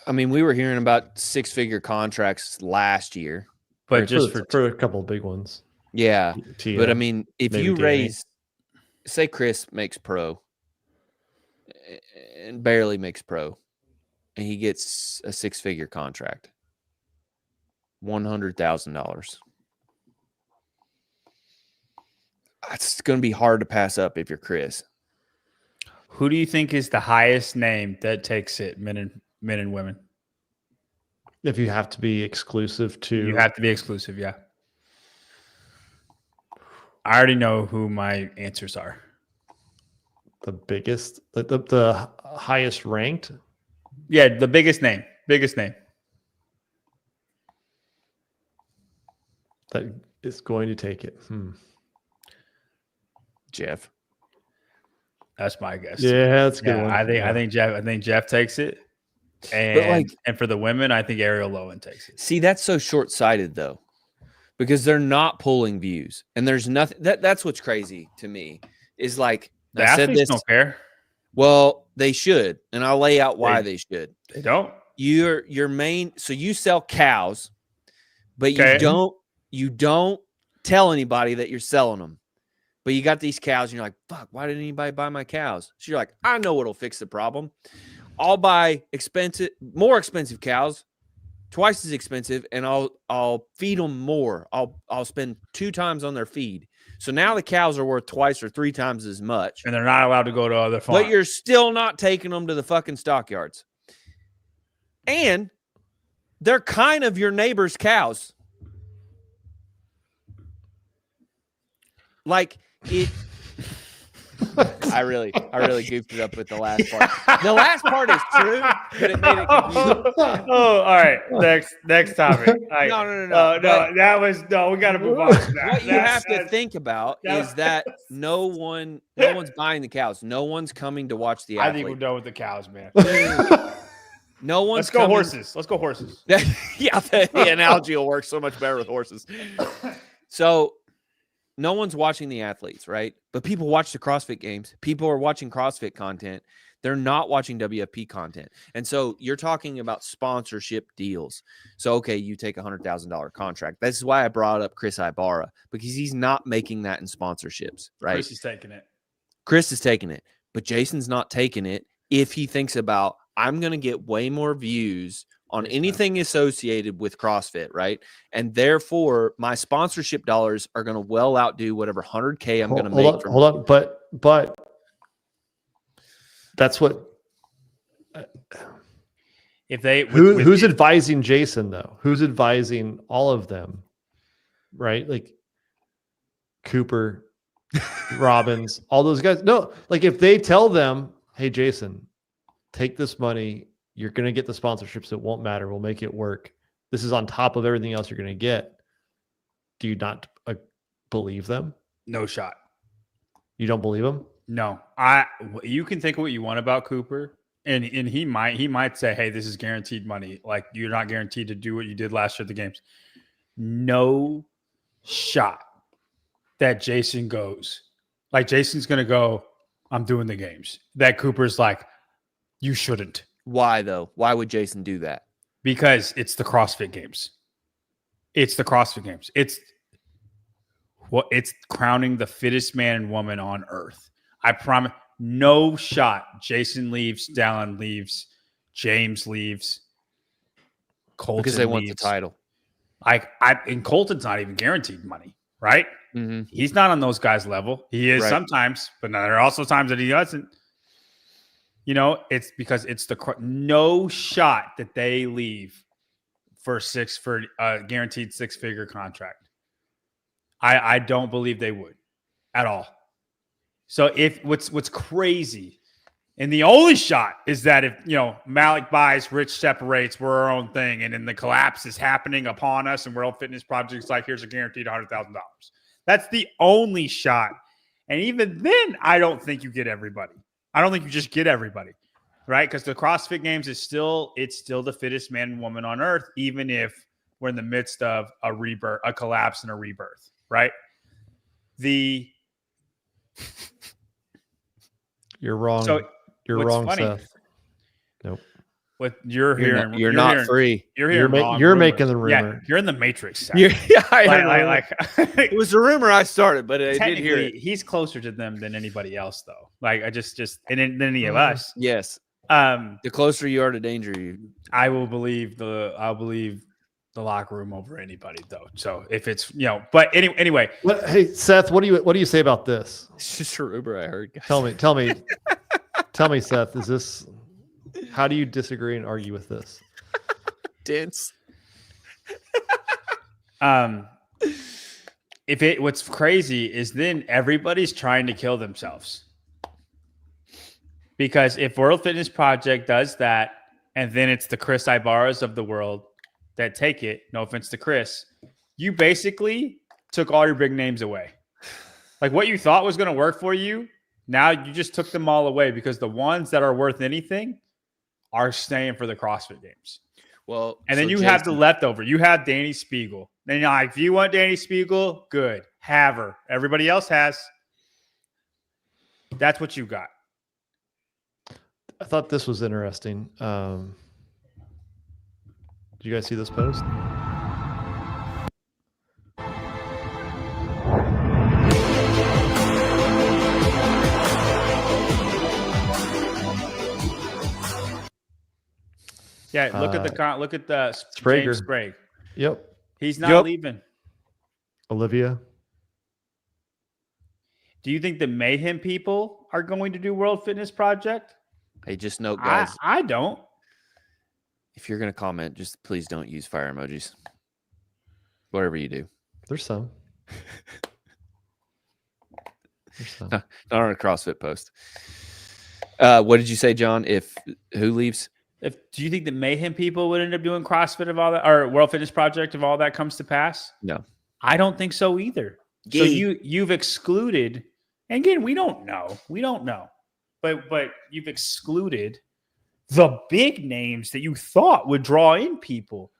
I mean, we were hearing about 6-figure contracts last year. But just for a couple of big ones. Yeah. TM, But I mean, if maybe you DNA. raise, say Chris makes pro and barely makes pro, and he gets a 6-figure contract, $100,000. It's going to be hard to pass up if you're Chris. who do you think is the highest name that takes it, men and women? If you have to be exclusive to, You have to be exclusive, yeah. I already know who my answers are. the biggest, the highest ranked. Yeah, the biggest name. That is going to take it. Jeff. That's my guess. Yeah, that's a good Yeah, one. I think Jeff takes it. And and for the women, I think Ariel Lowen takes it. See, that's so short-sighted though, because they're not pulling views, and there's nothing. That's what's crazy to me is like The I said athletes this. don't care. Well, they should, and I'll lay out why they should. They don't. Your main, so you sell cows, but Okay. you don't tell anybody that you're selling them. But you got these cows, and you're like, fuck, why didn't anybody buy my cows? So you're like, I know what'll fix the problem. I'll buy more expensive cows, twice as expensive, and I'll feed them more. I'll spend 2 times on their feed. So now the cows are worth twice or 3 times as much. And they're not allowed to go to other farms. But you're still not taking them to the fucking stockyards. And they're kind of your neighbor's cows. Like it. I really goofed it up with the last part. The last part is true, but it made it confusing. Oh, all right. Next topic. All right. No. We got to move on. To that. What you have to think about is that no one's buying the cows. No one's coming to watch the I athlete. think we're done with the cows, man. No one's Let's go coming- horses. Let's go horses. Yeah, the analogy will work so much better with horses. So no one's watching the athletes, right? But people watch the CrossFit games. People are watching CrossFit content. They're not watching WFP content. And so you're talking about sponsorship deals. So, okay, you take a $100,000 contract. This is why I brought up Chris Ibarra, because he's not making that in sponsorships, right? Chris is taking it. Chris is taking it, but Jason's not taking it if he thinks about, I'm going to get way more views on anything associated with CrossFit, right? And therefore, my sponsorship dollars are going to well outdo whatever 100K I'm going to make. Hold on, but that's what. If they Who's advising Jason though? Who's advising all of them? right? Like Cooper, Robbins, all those guys. No, like if they tell them, hey, Jason, take this money, you're going to get the sponsorships. It won't matter. We'll make it work. This is on top of everything else you're going to get. Do you not believe them? No shot. You don't believe them? No. You can think what you want about Cooper, and he might say, hey, this is guaranteed money. Like, you're not guaranteed to do what you did last year at the games. No shot that Jason goes. Like, Jason's going to go, I'm doing the games. That Cooper's like, you shouldn't. Why though? Why would Jason do that? Because it's the CrossFit games. It's the CrossFit games. It's crowning the fittest man and woman on earth. I promise. No shot. Jason leaves. Dallin leaves. James leaves. Colton Because they leaves. want the title. And Colton's not even guaranteed money, right? Mm-hmm. He's not on those guys' level. He is sometimes, but there are also times that he doesn't. You know, it's because it's no shot that they leave for a guaranteed 6-figure contract. I don't believe they would at all. So if what's crazy, and the only shot is that if Malik buys, Rich separates, we're our own thing, and then the collapse is happening upon us, and World Fitness Project's like, here's a guaranteed $100,000. That's the only shot, and even then, I don't think you get everybody. I don't think you just get everybody, right? Because the CrossFit Games it's still the fittest man and woman on earth, even if we're in the midst of a rebirth, a collapse, and a rebirth, right? You're wrong. So you're wrong, Seth. Nope. What you're hearing, you're not hearing, free. You're making the rumor. Yeah, you're in the Matrix. Seth. It was a rumor I started, but I did hear it. He's closer to them than anybody else, though. Like I just than any of us. Yes. The closer you are to danger, I'll believe the locker room over anybody, though. So if it's but anyway. Hey Seth, what do you say about this? It's just a rumor I heard. Guys. Tell me, Seth. Is this? How do you disagree and argue with this? Dense. What's crazy is then everybody's trying to kill themselves. Because if World Fitness Project does that, and then it's the Chris Ibarras of the world that take it, no offense to Chris, you basically took all your big names away. Like what you thought was going to work for you, now you just took them all away because the ones that are worth anything are staying for the CrossFit Games. Well, and then you have the leftover. You have Danny Spiegel. Then you're like, if you want Danny Spiegel, good. Have her. Everybody else has. That's what you got. I thought this was interesting. Did you guys see this post? Yeah, look at the Sprague. James Sprague. Yep. He's not leaving. Olivia. Do you think the Mayhem people are going to do World Fitness Project? Hey, just note, guys. I don't. If you're going to comment, just please don't use fire emojis. Whatever you do. There's some. Not on a CrossFit post. What did you say, John? Who leaves? Do you think the Mayhem people would end up doing CrossFit if all that, or World Fitness Project if all that comes to pass? No, I don't think so either. So you've excluded, and again, we don't know, but you've excluded the big names that you thought would draw in people,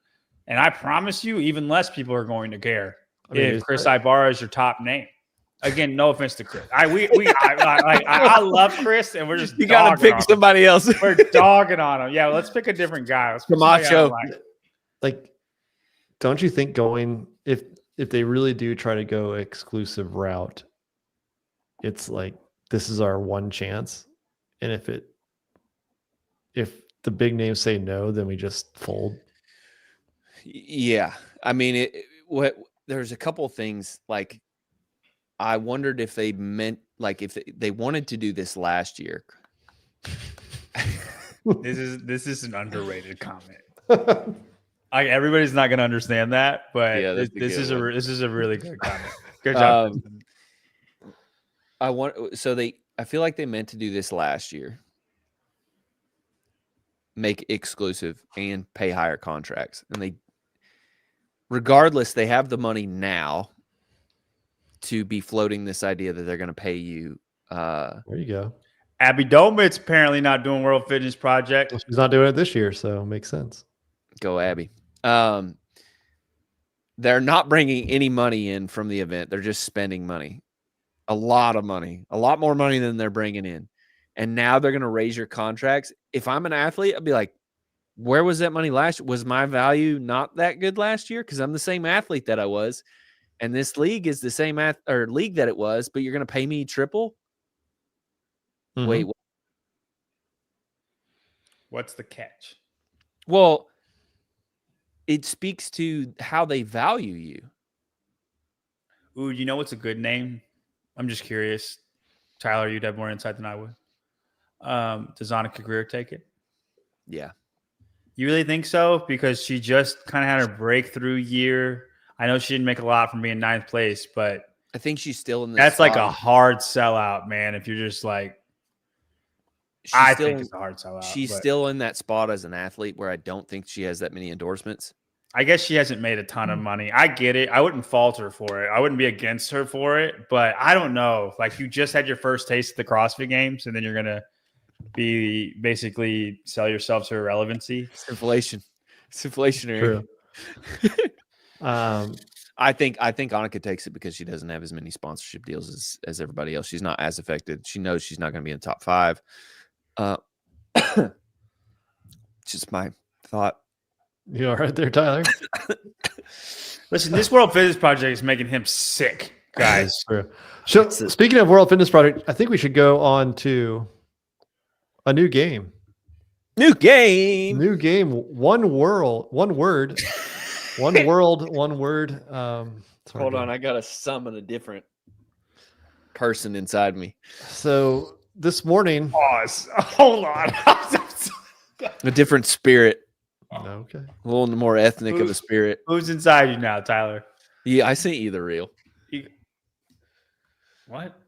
and I promise you, even less people are going to care if Chris Ibarra is your top name. Again, no offense to Chris. I love Chris, and we're just you got to pick somebody else. We're dogging on him. Yeah, let's pick a different guy. Let's Camacho. Like, don't you think going if they really do try to go exclusive route, it's like this is our one chance, and if the big names say no, then we just fold. Yeah, I mean, there's a couple of things like. I wondered if they meant like if they wanted to do this last year. This is an underrated comment. Everybody's not going to understand that, but Yeah, that's a this good one. this is a really good comment. Good job. I feel like they meant to do this last year. Make exclusive and pay higher contracts. And regardless, they have the money now to be floating this idea that they're going to pay you. There you go. Abby Domit's apparently not doing World Fitness Project. She's not doing it this year, so it makes sense. Go Abby. They're not bringing any money in from the event. They're just spending money. A lot of money. A lot more money than they're bringing in. And now they're going to raise your contracts. If I'm an athlete, I'd be like, where was that money last year? Was my value not that good last year? Because I'm the same athlete that I was. And this league is the same league that it was, but you're going to pay me triple? Mm-hmm. Wait. What's the catch? Well, it speaks to how they value you. Ooh, you know what's a good name? I'm just curious. Tyler, you'd have more insight than I would. Does Anukica Greer take it? Yeah. You really think so? Because she just kind of had her breakthrough year. I know she didn't make a lot from being 9th place, but I think she's still in this that's spot. like a hard sellout, man. If you're just like, I think it's a hard sellout. She's still in that spot as an athlete where I don't think she has that many endorsements. I guess she hasn't made a ton of money. I get it. I wouldn't fault her for it. I wouldn't be against her for it, but I don't know. Like, you just had your first taste of the CrossFit Games, and then you're gonna be basically sell yourself to irrelevancy. It's inflation. It's inflationary. True. I think Anukica takes it because she doesn't have as many sponsorship deals as everybody else. She's not as affected. She knows she's not going to be in the top 5. Just my thought. You all right there, Tyler? Listen, this World Fitness Project is making him sick, guys. True. So, speaking of World Fitness Project, I think we should go on to a new game. New game. One word. One world. One word. Hold on, I gotta summon a different person inside me. So this morning, Pause. Hold on. A different spirit. okay. A little more ethnic of a spirit. Who's inside you now, Tyler? Yeah, I sent you the reel. What?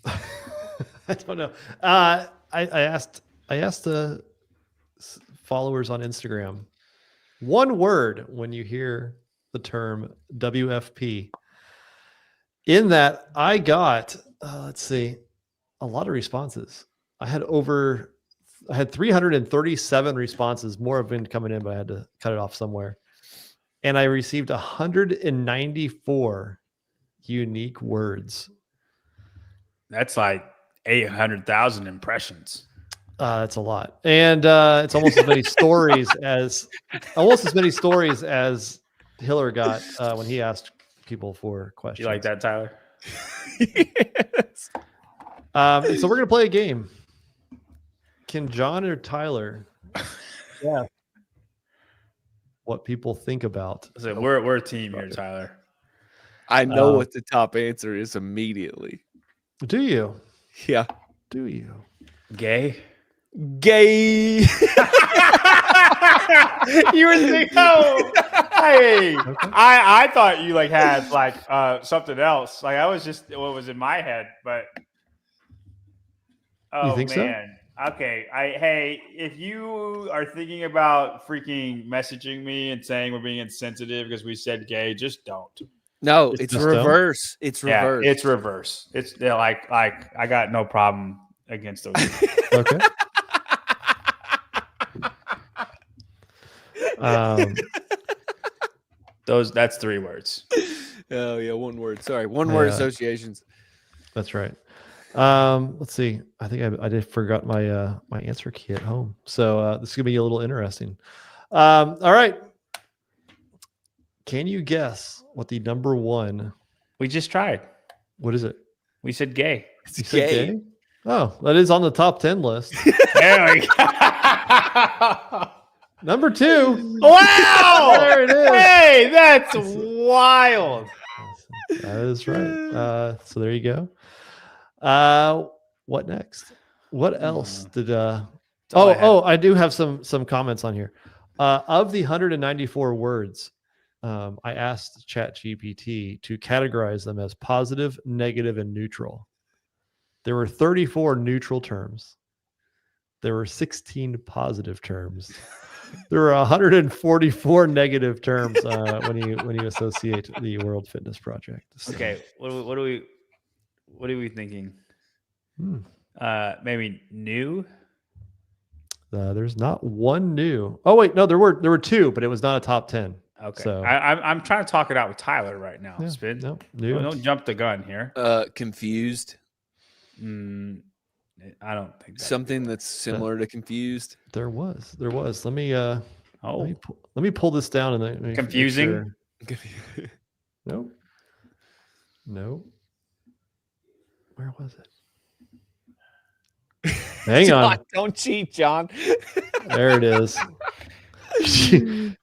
I don't know. I asked the followers on Instagram, one word when you hear the term WFP. In that, I got let's see, a lot of responses. I had 337 responses. More have been coming in, but I had to cut it off somewhere. And I received 194 unique words. That's like 800,000 impressions. That's a lot, and it's almost as many stories as Hiller got when he asked people for questions. You like that, Tyler? Yes. And so we're gonna play a game. Can John or Tyler? Yeah. What people think about? So we're a team here, Tyler. I know what the top answer is immediately. Do you? Yeah. Do you? Gay. Gay. You were thinking, oh, hey, Okay. I thought you like had like something else. Like I was just what was in my head, but oh think so? man. Okay. Hey, if you are thinking about freaking messaging me and saying we're being insensitive because we said gay, just don't. No, It's it's just reverse. It's Yeah, reverse. it's reverse. It's like I got no problem against those. Okay. That's 3 words. Oh yeah, one word. Sorry, one word Yeah. associations. That's right. Let's see. I think I did forgot my my answer key at home, so this is gonna be a little interesting. All right. Can you guess what the number one? We just tried. What is it? We said gay. You said gay? Oh, that is on the top 10 list. There we go. Number 2. Wow! There it is. Hey, that's wild. That is right. So there you go. What next? What else did I do have some comments on here. Of the 194 words, I asked ChatGPT to categorize them as positive, negative, and neutral. There were 34 neutral terms. There were 16 positive terms. There were 144 negative terms when you associate the World Fitness Project. So, Okay, what are we thinking? hmm. Maybe new. There's not one new. Oh wait, no, there were two, but it was not a top 10. Okay, So I'm trying to talk it out with Tyler right now. yeah, Spin. no, new. Don't jump the gun here. Confused. I don't think that. Something that's similar to confused. There was. Let me let Oh, me pull this down and let me make confusing. sure. Nope. No. Where was it? Hang John, on. don't cheat, John. There it is.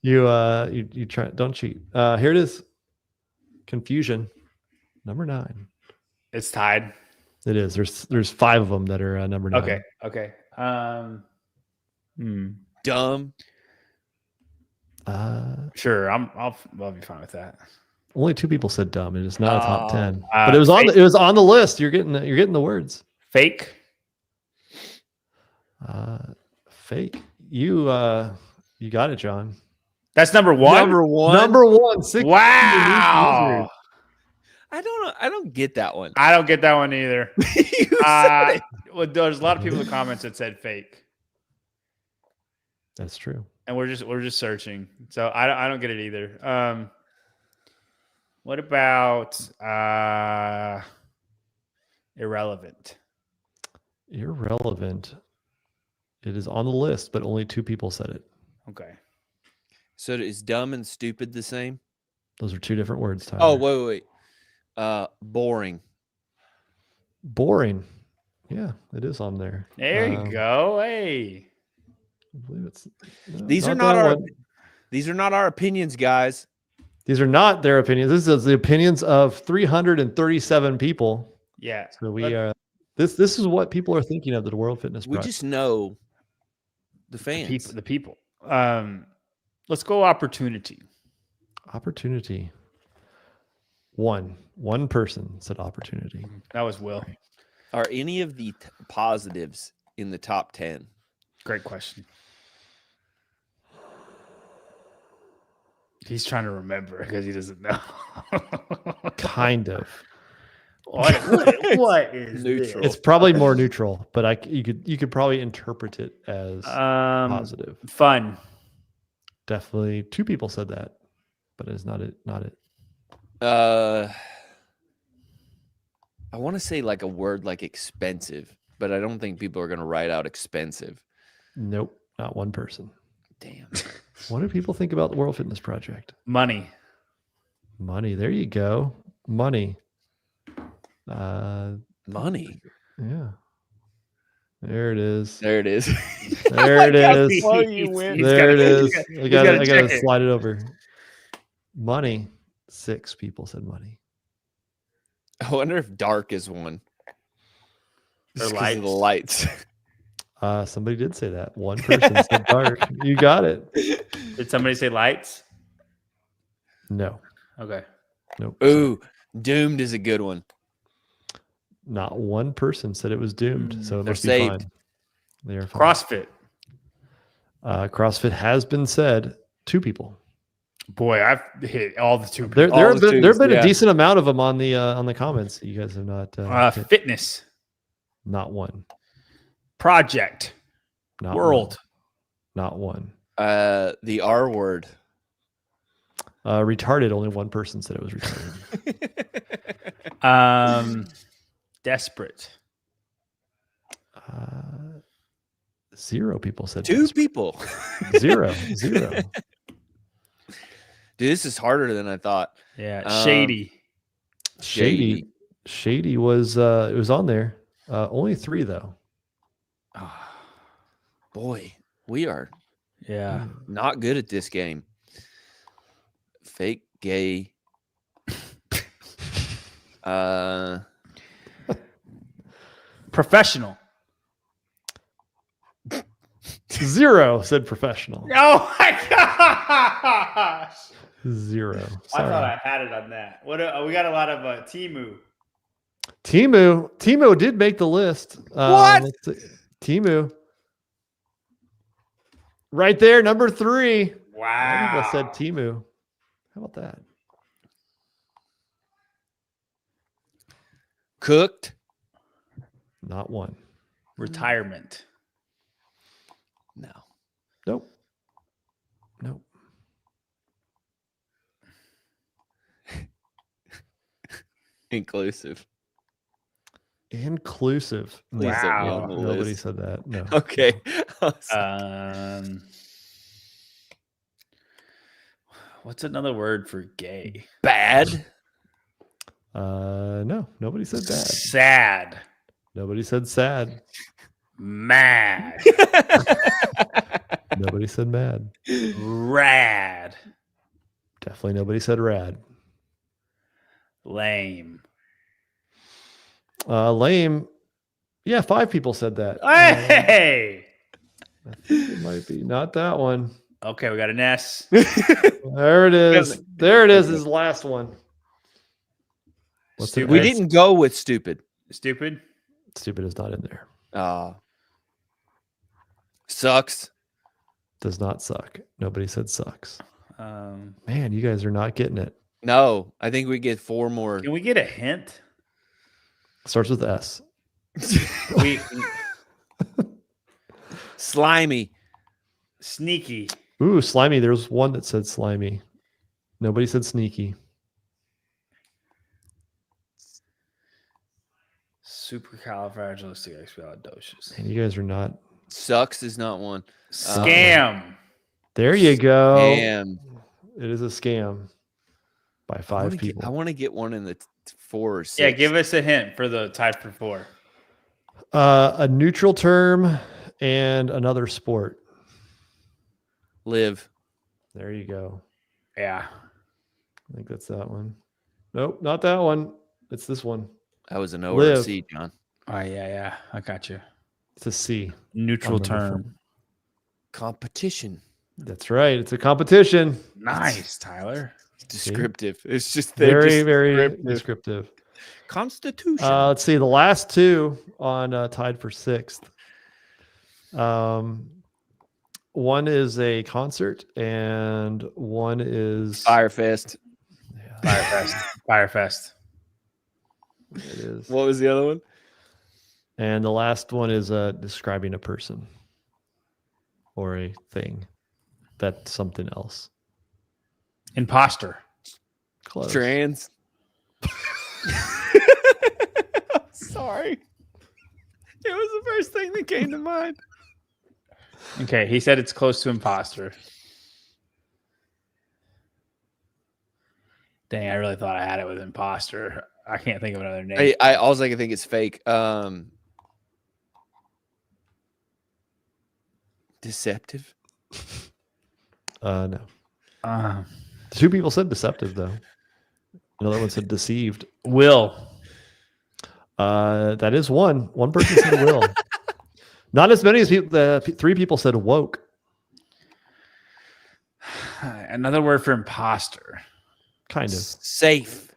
you try. Don't cheat. Here it is. Confusion. Number 9. It's tied. It is. There's 5 of them that are number 9. Okay. Dumb. Sure. I'll be fine with that. Only 2 people said dumb. It is not a top 10. But But it was on the list. You're getting the words. Fake. Fake. You got it, John. That's number 1. Number one. Number 1. 6 Wow. I don't know. I don't get that one. I don't get that one either. You said it. Well, there's a lot of people in the comments that said fake, That's true. and we're just searching. So I don't get it either. What about irrelevant? Irrelevant. It is on the list, but only 2 people said it. Okay. So is dumb and stupid the same? Those are 2 different words, Tyler. Oh, wait. Boring. Boring. Yeah, it is on there. There you go. Hey. I believe it's. no, These are that not our. one. These are not our opinions, guys. These are not their opinions. This is the opinions of 337 people. Yeah. So we are. This is what people are thinking of the World Fitness We Project. just know the fans. The people. Let's go opportunity. Opportunity. One person said opportunity. That was Will. Are any of the positives in the top 10? Great question. He's trying to remember because he doesn't know. Kind of. What is Neutral. It's probably more neutral, but you could probably interpret it as positive. Fun. Definitely 2 people said that, but it's not it. I want to say like a word like expensive, but I don't think people are going to write out expensive. Nope, not one person. Damn. What do people think about the World Fitness Project? Money. Money. There you go. Money. Money. Yeah. There it is. There it is. There it is. slow you went. There it is. I got gotta to check it. slide it over. Money. 6 people said money. I wonder if dark is one. Or Just 'cause of the lights. Somebody did say that. One person said dark. You got it. Did somebody say lights? No. Okay. Nope. Ooh, doomed is a good one. Not one person said it was doomed. So it They're must be saved. fine. They are fine. CrossFit. CrossFit has been said. 2 people. Boy, I've hit all the 2. There All have the been twos, yeah. a decent amount of them on the comments. You guys have not. hit. Fitness. Not one. Project. Not World. One. Not one. The R word. Retarded. Only one person said it was retarded. Desperate. 0 people said 2 desperate. people. 0. Dude, this is harder than I thought. Yeah. Shady. Shady was it was on there. Only 3 though. Boy, we are Yeah. not good at this game. Fake gay. Professional. 0 said professional. Oh my gosh! 0. I thought Sorry. I had it on that. What? We got a lot of Timu. Timo did make the list. What? Let's see. Timo. Right there, number 3. A lot of Wow. people said Timo. How about that? Cooked. Not one. Retirement. No. Nope. Nope. Inclusive. Inclusive. Please don't be Wow. on the Nobody list. said that. No. Okay. What's another word for gay? Bad. No, nobody said bad. Sad. Nobody said sad. Mad. Nobody said mad. Rad. Definitely nobody said rad. Lame. Lame. Yeah, 5 people said that. Hey. I think it might be not that one. Okay, we got an S. There it is. There it is. His last one. What's the Stupid. We S? didn't go with stupid. Stupid. Stupid is not in there. Sucks. Does not suck. Nobody said sucks. Um, Man, you guys are not getting it. No, I think we get 4 more. can we get a hint? Starts with S. We Slimy. sneaky. Ooh, slimy. There's one that said slimy. Nobody said sneaky. Supercalifragilisticexpialidocious. And you guys are not. Sucks is not one. Scam. There you go. And It is a scam by 5 people. I want to get one in the 4 or 6. Yeah, give us a hint for the tied for 4. A neutral term and another sport. Live. There you go. Yeah. I think that's that one. Nope, not that one. It's this one. That was an O or a Live. C, John. Oh yeah. I got you. It's a C. Neutral on number term. 4. Competition. That's right. It's a competition. Nice, Tyler. Descriptive. It's just Very, very descriptive. descriptive. Constitution. Let's see. The last 2 on tied for 6th. One is a concert, and one is Firefest. Yeah, Firefest. it is. What was the other one? And the last one is describing a person or a thing that's something else. Imposter. Close. Trans. Sorry. It was the first thing that came to mind. Okay, he said it's close to imposter. Dang, I really thought I had it with imposter. I can't think of another name. I also I can think it's fake. Deceptive. No. 2 people said deceptive though. Another one said deceived. Will. That is one. One person said will. Not as many as people. 3 people said woke. Another word for imposter. Kind of. Safe.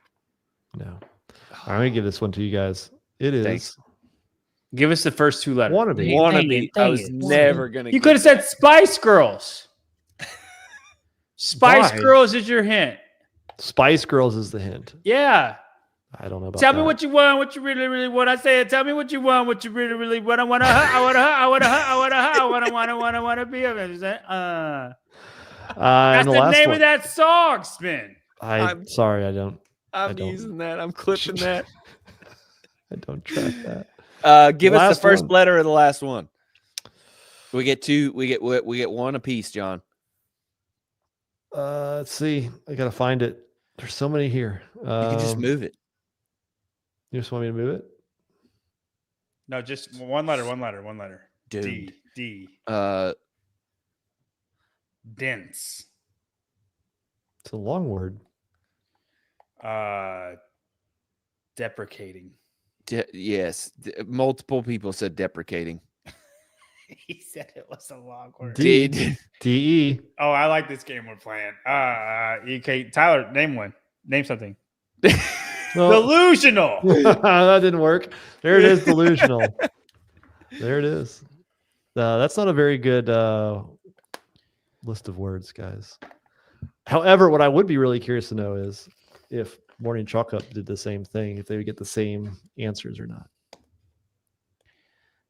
No. I'm gonna give this one to you guys. It is Thanks. Give us the first 2 letters. wannabe. Wannabe. I dang was it. never gonna. You could have said Spice Girls. Spice Why? Girls is your hint. Spice Girls is the hint. Yeah. I don't know about Tell that. me what you want, what you really, really want. I say it. Tell me what you want, what you really, really want. I want to be a and That's the the last name one. of that song, Spin. I'm sorry, I don't. I'm don't- using that. I'm clipping that. I don't track that. Give us Last the first one. letter of the last one. We get 2. We get 1 apiece, John. Let's see. I gotta find it. There's so many here. You can just move it. You just want me to move it? No, just one letter. Dude. D. Dense. It's a long word. Deprecating. Yes. Multiple people said deprecating. He said it was a long word. D E. Oh, I like this game we're playing. Okay, Tyler, name one. Name something. Well, Delusional. that didn't work. There it is, delusional. There it is. That's not a very good list of words, guys. However, what I would be really curious to know is if Morning Chalk Up did the same thing, if they would get the same answers or not.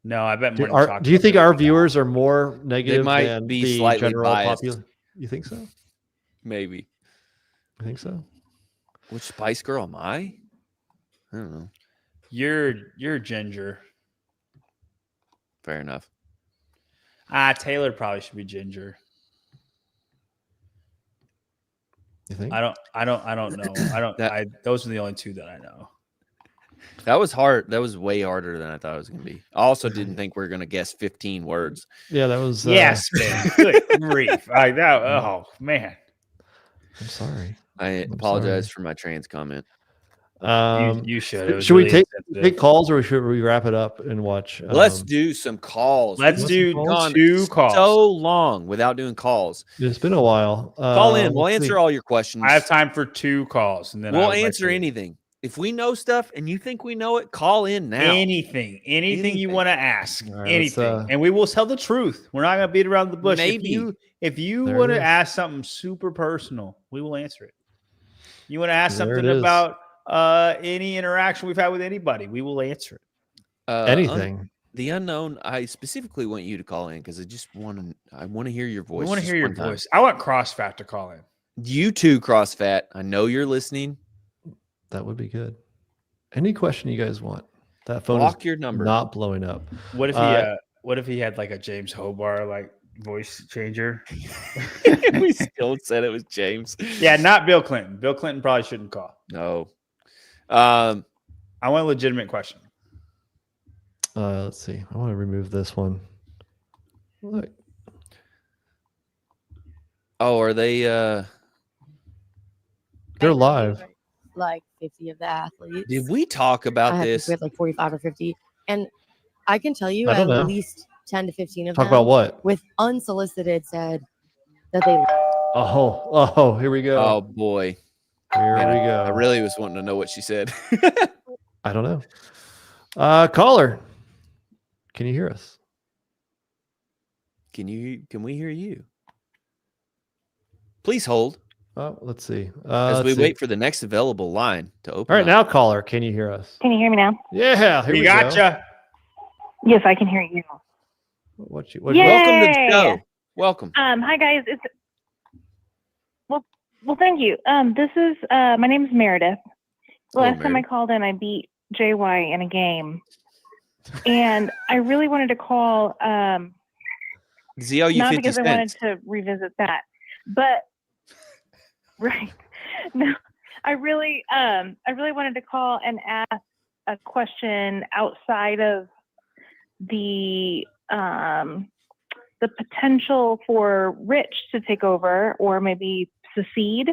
No, I bet. Do you think our viewers are more negative might than be the slightly general biased. population? You think so? Maybe. I think so. Which Spice Girl am I? I don't know. You're ginger. Fair enough. Taylor probably should be ginger. You think? I don't know. Those are the only two that I know. That was hard. That was way harder than I thought it was going to be. I also didn't think we were going to guess 15 words. Yeah, that was. Yes, man. Good grief. Like that. Oh man. I'm sorry. I apologize for my trans comment. You should. It was Should really we take insensitive. calls or should we wrap it up and watch? Let's do some calls. Let's do Gone 2 calls. So long without doing calls. It's been a while. Call in. We'll let's see. answer all your questions. I have time for 2 calls, and then We'll I would like answer to- anything. If we know stuff and you think we know it, call in now. Anything you Anything. want to ask, All right, anything, and we will tell the truth. We're not going to beat around the bush. Maybe. If you There want it to is. ask something super personal, we will answer it. You want to ask There something it is. about any interaction we've had with anybody, we will answer it. Anything. The unknown. I specifically want you to call in because I want to hear your voice. We want to just hear your one time. voice. I want CrossFat to call in. You too, CrossFat. I know you're listening. That would be good. Any question you guys want? That phone Block is your number. not blowing up. What if he had like a James Hobart like voice changer? We still said it was James. Yeah, not Bill Clinton. Bill Clinton probably shouldn't call. No. I want a legitimate question. Let's see. I want to remove this one. Look. Oh, are they? They're live. Like 50 of the athletes. Did we talk I about had this? we had like 45 or 50, and I can tell you I at don't know. least 10 to 15 of Talk them about what? with unsolicited said that they Oh, here we go. Oh boy, Here Man, we go. I really was wanting to know what she said. I don't know. Caller, can you hear us? Can we hear you? Please hold Oh, let's see. as Let's we see. wait for the next available line to open. All right, up. now, caller, can you hear us? Can you hear me now? Yeah, here We we go. gotcha. Yes, I can hear you. What Yay! Welcome to the show. Welcome. Hi guys. It's well, thank you. This is my name is Meredith. The Hello, last time I Meredith. called in, I beat JY in a game, and I really wanted to call. See how you Not 50 because I wanted cents. to revisit that, but right. No, I really wanted to call and ask a question outside of the potential for Rich to take over or maybe secede.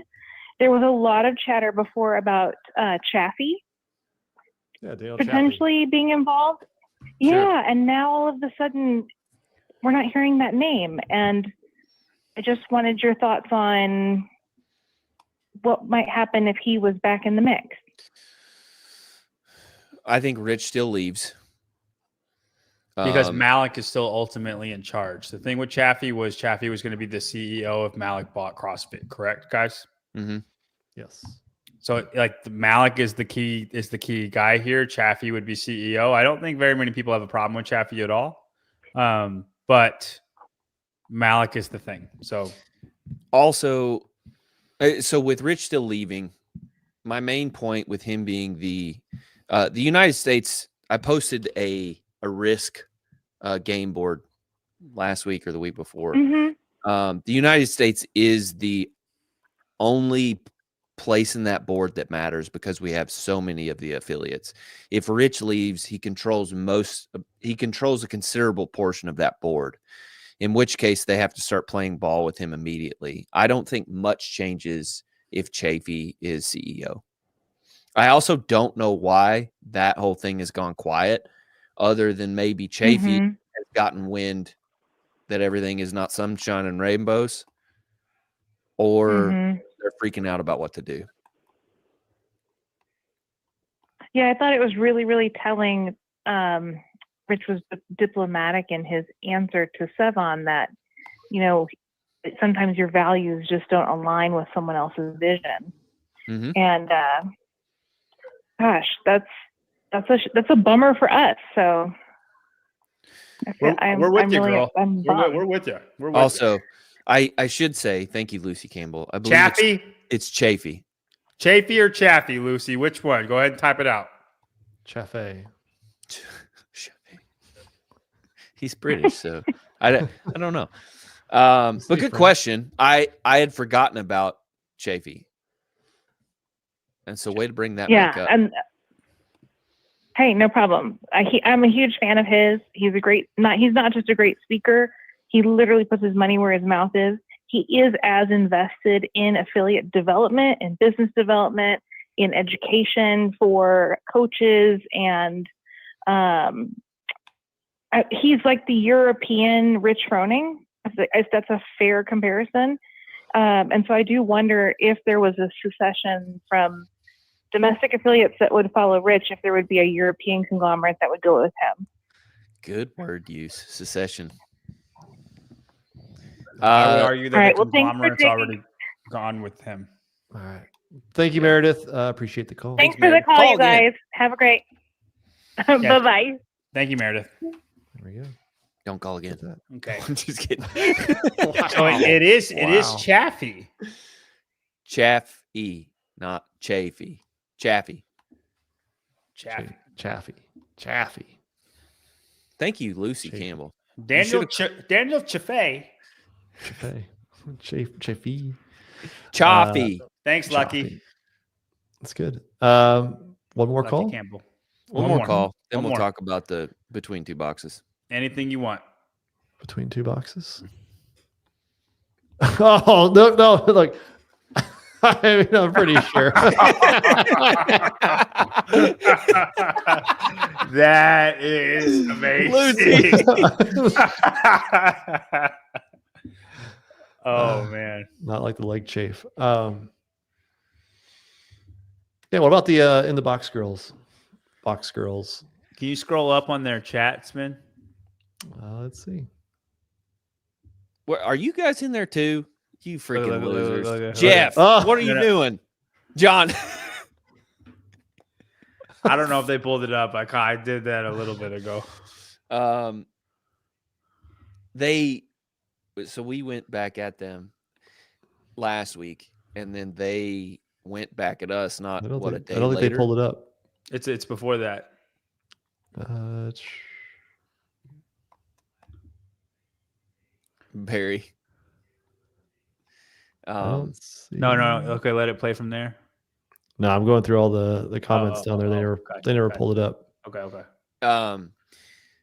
There was a lot of chatter before about Chaffey Yeah, Dale Chaffey. potentially being involved. Sure. Yeah, and now all of a sudden we're not hearing that name, and I just wanted your thoughts on what might happen if he was back in the mix. I think Rich still leaves. Because Malik is still ultimately in charge. The thing with Chaffey was going to be the CEO if Malik bought CrossFit, correct, guys? Mhm. Yes. So like Malik is the key guy here. Chaffey would be CEO. I don't think very many people have a problem with Chaffey at all. But Malik is the thing. So Also, so with Rich still leaving, my main point with him being the United States, I posted a risk game board last week or the week before. Mm-hmm. The United States is the only place in that board that matters because we have so many of the affiliates. If Rich leaves, he controls a considerable portion of that board, in which case they have to start playing ball with him immediately. I don't think much changes if Chaffey is CEO. I also don't know why that whole thing has gone quiet, other than maybe Chaffey Mm-hmm. has gotten wind that everything is not sunshine and rainbows, or Mhm. they're freaking out about what to do. Yeah, I thought it was really, really telling. Rich was diplomatic in his answer to Sevon that, sometimes your values just don't align with someone else's vision. Mhm. And gosh, that's a bummer for us. So We're with you, girl. I'm We're bummed. with you. We're with you. Also, I should say thank you, Lucy Campbell. I believe Chaffey, it's Chaffey. Chaffey or Chaffey, Lucy? Which one? Go ahead and type it out. Chaffey. Chaffey. He's British, so I don't know. But good French. question. I had forgotten about Chaffey, and so way to bring that back up. And hey, no problem. I'm a huge fan of his. He's not just a great speaker. He literally puts his money where his mouth is. He is as invested in affiliate development and business development, in education for coaches, and he's like the European Rich Froning, if that's a fair comparison. And so I do wonder if there was a succession from domestic affiliates that would follow Rich, if there would be a European conglomerate that would go with him. Good word use, secession. I would argue that all right, the well, thanks for conglomerate's taking- already gone with him. All right. Thank you, Meredith. Appreciate the call. Thanks for the call, Call you again. guys. Have a great. Bye-bye. Thank you, Meredith. There we go. Don't call again. Okay. I'm just kidding. So it is Wow. Chaffey. Chaffey, not Chaffey. Chaffey. Chaffey. Chaffey. Thank you, Lucy Chaffey. Campbell. Daniel Chaffey. Chaffey. Chaffey. Thanks, Lucky. Chaffey. That's good. One more Lucky call. Campbell. One more call. Then One we'll more. talk about the between two boxes. Anything you want. Between two boxes. Oh no! Like, I mean, I'm pretty sure. That is amazing. Oh man. Not like the leg chafe. Yeah. What about the in the box girls? Box girls. Can you scroll up on their chats, man? Let's see. What, are you guys in there too? You freaking look, losers. look. Jeff, Oh. what are you No. doing? John. I don't know if they pulled it up. I did that a little bit ago. So we went back at them last week, and then they went back at us. Not I don't what think, a day I don't think later. they pulled it up. It's before that. Barry. I don't see. No. Okay, let it play from there. No, I'm going through all the comments down there. okay, They never okay. pulled it up. Okay.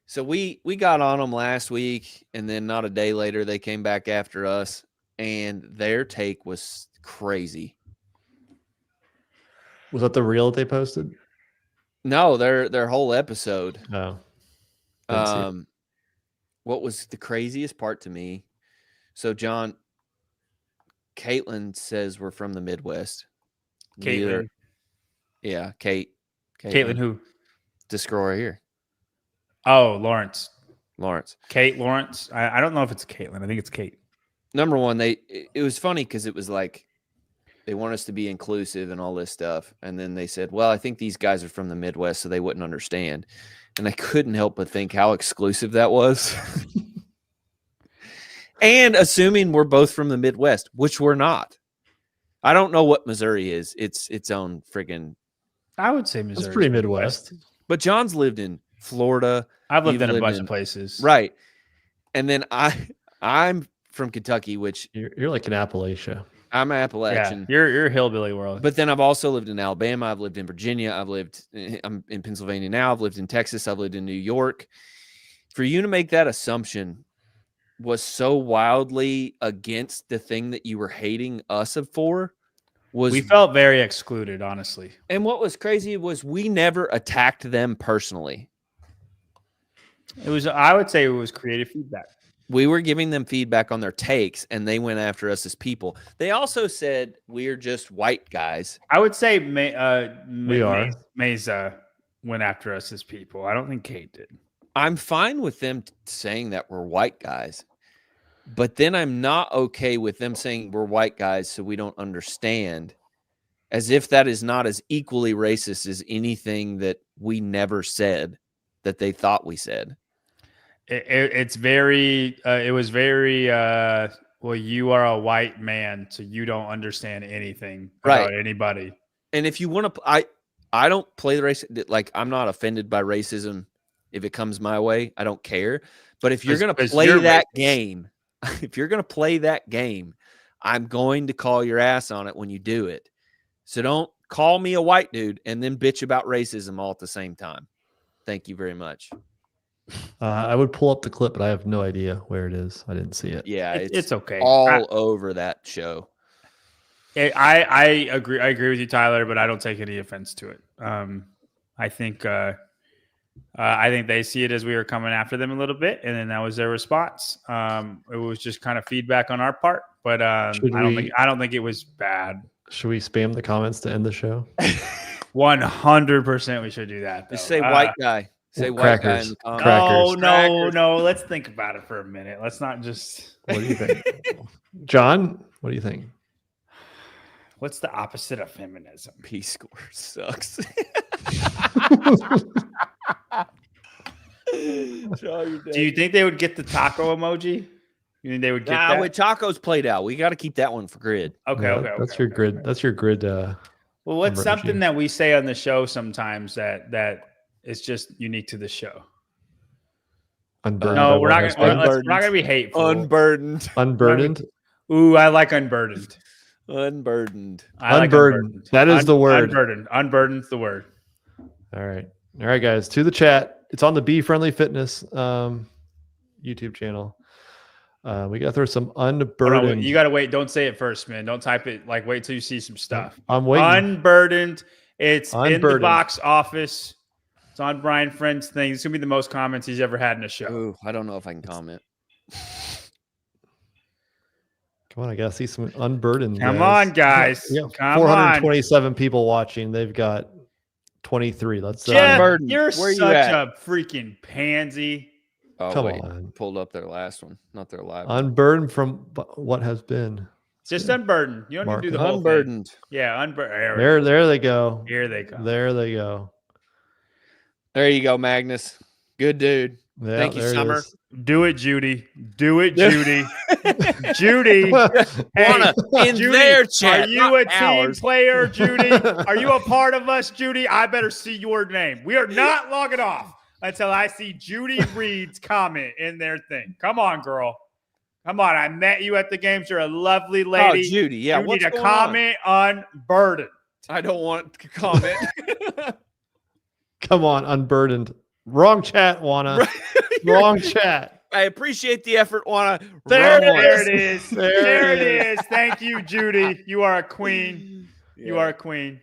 So we got on them last week, and then not a day later they came back after us, and their take was crazy. Was that the reel that they posted? No, their whole episode. No. Didn't see it. What was the craziest part to me? So John, Caitlin says we're from the Midwest. Caitlin. Yeah, Caitlin who? The scroll right here. Oh, Lawrence. Kate Lawrence. I don't know if it's Caitlin. I think it's Kate. Number one, it was funny because it was like they want us to be inclusive and all this stuff. And then they said, well, I think these guys are from the Midwest, so they wouldn't understand. And I couldn't help but think how exclusive that was. And assuming we're both from the Midwest, which we're not. I don't know what Missouri is. It's its own friggin'. I would say Missouri. It's pretty Midwest. But John's lived in Florida. I've lived You've in a bunch of places. Right. And then I'm from Kentucky, which You're like in Appalachia. I'm Yeah, Appalachian. you're hillbilly world. But then I've also lived in Alabama. I've lived in Virginia. I'm in Pennsylvania now. I've lived in Texas. I've lived in New York. For you to make that assumption was so wildly against the thing that you were hating us for. We felt very excluded, honestly. And what was crazy was we never attacked them personally. I would say it was creative feedback. We were giving them feedback on their takes, and they went after us as people. They also said we're just white guys. I would say We are. Mesa went after us as people. I don't think Kate did. I'm fine with them saying that we're white guys, but then I'm not okay with them saying we're white guys so we don't understand, as if that is not as equally racist as anything that we never said that they thought we said. It's very. It was very. Well, you are a white man, so you don't understand anything about anybody. And if you want to, I don't play the race. Like, I'm not offended by racism. If it comes my way, I don't care. But if you're going to play that game, I'm going to call your ass on it when you do it. So don't call me a white dude and then bitch about racism all at the same time. Thank you very much. I would pull up the clip, but I have no idea where it is. I didn't see it. Yeah, it's okay. All over that show. I agree. I agree with you, Tyler, but I don't take any offense to it. I think they see it as we were coming after them a little bit, and then that was their response. It was just kind of feedback on our part, but I don't think it was bad. Should we spam the comments to end the show? 100% we should do that. Just say white guy. Say white guy in the comments. No. Let's think about it for a minute. Let's not just. What do you think? John, what do you think? What's the opposite of feminism? Peace Corps sucks. Do you think they would get the taco emoji? You think they would get that? With tacos played out, we got to keep that one for grid. Okay. That's your grid. That's your grid. Well, what's something that we say on the show sometimes that is just unique to the show? Unburdened. No, we're not gonna be hateful. Unburdened. Ooh, I like unburdened. Unburdened. Unburdened. That is the word. Unburdened's the word. All right, guys. To the chat. It's on the Be Friendly Fitness YouTube channel. We got to throw some unburdened. You got to wait. Don't say it first, man. Don't type it. Like, wait till you see some stuff. I'm waiting. Unburdened. It's in the box office. It's on Brian Friend's thing. It's going to be the most comments he's ever had in a show. Ooh, I don't know if I can comment. Come on, I got to see some unburdened. Come on, guys. Yeah, Come 427 people watching. They've got 23. Let's Jeff, you're such a freaking pansy. Oh, come wait. on. Pulled up their last one, not their live. Unburdened from what has been. Just unburdened. You don't need to do the whole unburdened. thing. Yeah, unburdened. There they go. Here they go. There they go. There you go, Magnus. Good dude. Yeah, thank you, Summer. Do it, Judy. Do it, Judy. Judy. Hey, in Judy, their chat. Are you a ours. team player, Judy? Are you a part of us, Judy? I better see your name. We are not logging off until I see Judy Reed's comment in their thing. Come on, girl. Come on. I met you at the games. You're a lovely lady. Oh, Judy. Yeah. You need to comment unburdened. I don't want to comment. Come on, unburdened. Wrong chat, Juana. Wrong chat. I appreciate the effort, Juana. There it is. There it is. Thank you, Judy. You are a queen. Yeah. You are a queen.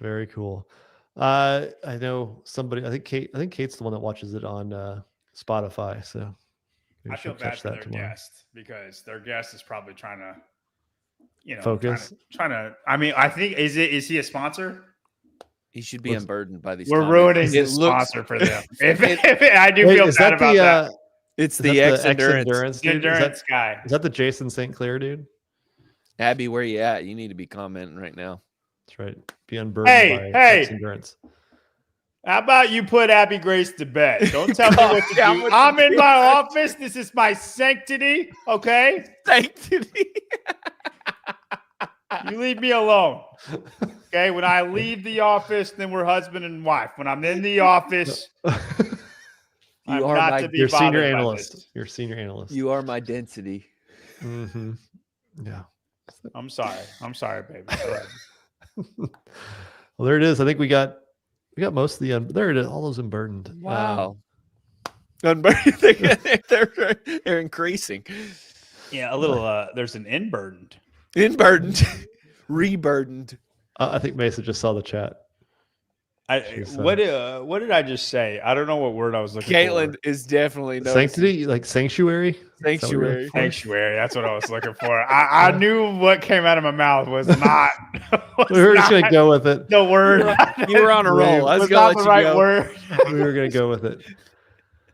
Very cool. I know somebody. I think Kate's the one that watches it on Spotify. So I feel bad for their guest because their guest is probably trying to, focus. Trying to. I mean, I think is he a sponsor? He should be unburdened by these. We're ruining the sponsor for them. I do feel bad about that. It's the X Endurance. Endurance guy. Is that the Jason St. Clair dude? Abby, where you at? You need to be commenting right now. That's right. Be unburdened by X Endurance. How about you put Abby Grace to bed? Don't tell me what to do. I'm in my office. This is my sanctity. Okay? Sanctity. You leave me alone. Okay? When I leave the office, then we're husband and wife. When I'm in the office, you are my your senior analyst. You're senior analyst. You are my density. Mm-hmm. Yeah. I'm sorry, baby. Well, there it is. I think we got most of the there it is. All those unburdened. Wow. Unburdened. They're increasing. Yeah, a little. There's an unburdened. Unburdened. Reburdened. I think Mesa just saw the chat. What did I just say? I don't know what word I was looking Caitlin for. is definitely Sanctity, like sanctuary. Sanctuary. Sanctuary. That's what I was looking for. I knew what came out of my mouth was not. We were just gonna go with it. The word. You were on a roll. I was was gonna not let the you right go. word. We were gonna go with it.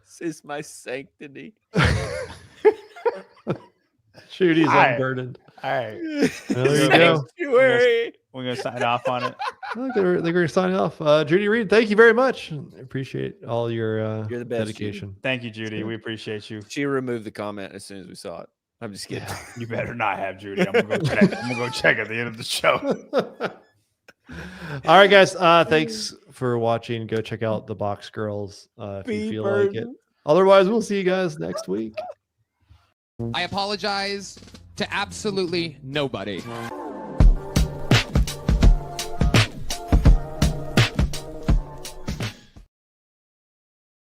This is my sanctity. Judy's All right. unburdened. All right. There you go. Sanctuary. We're gonna sign off on it. I think they're going to sign off. Judy Reed, thank you very much. Appreciate all your You're the best, dedication. Thank you, Judy. We appreciate you. She removed the comment as soon as we saw it. I'm just kidding. You better not have Judy. I'm gonna go check. I'm gonna go check at the end of the show. All right, guys. Thanks for watching. Go check out the Box Girls if you feel like it. Otherwise, we'll see you guys next week. I apologize to absolutely nobody.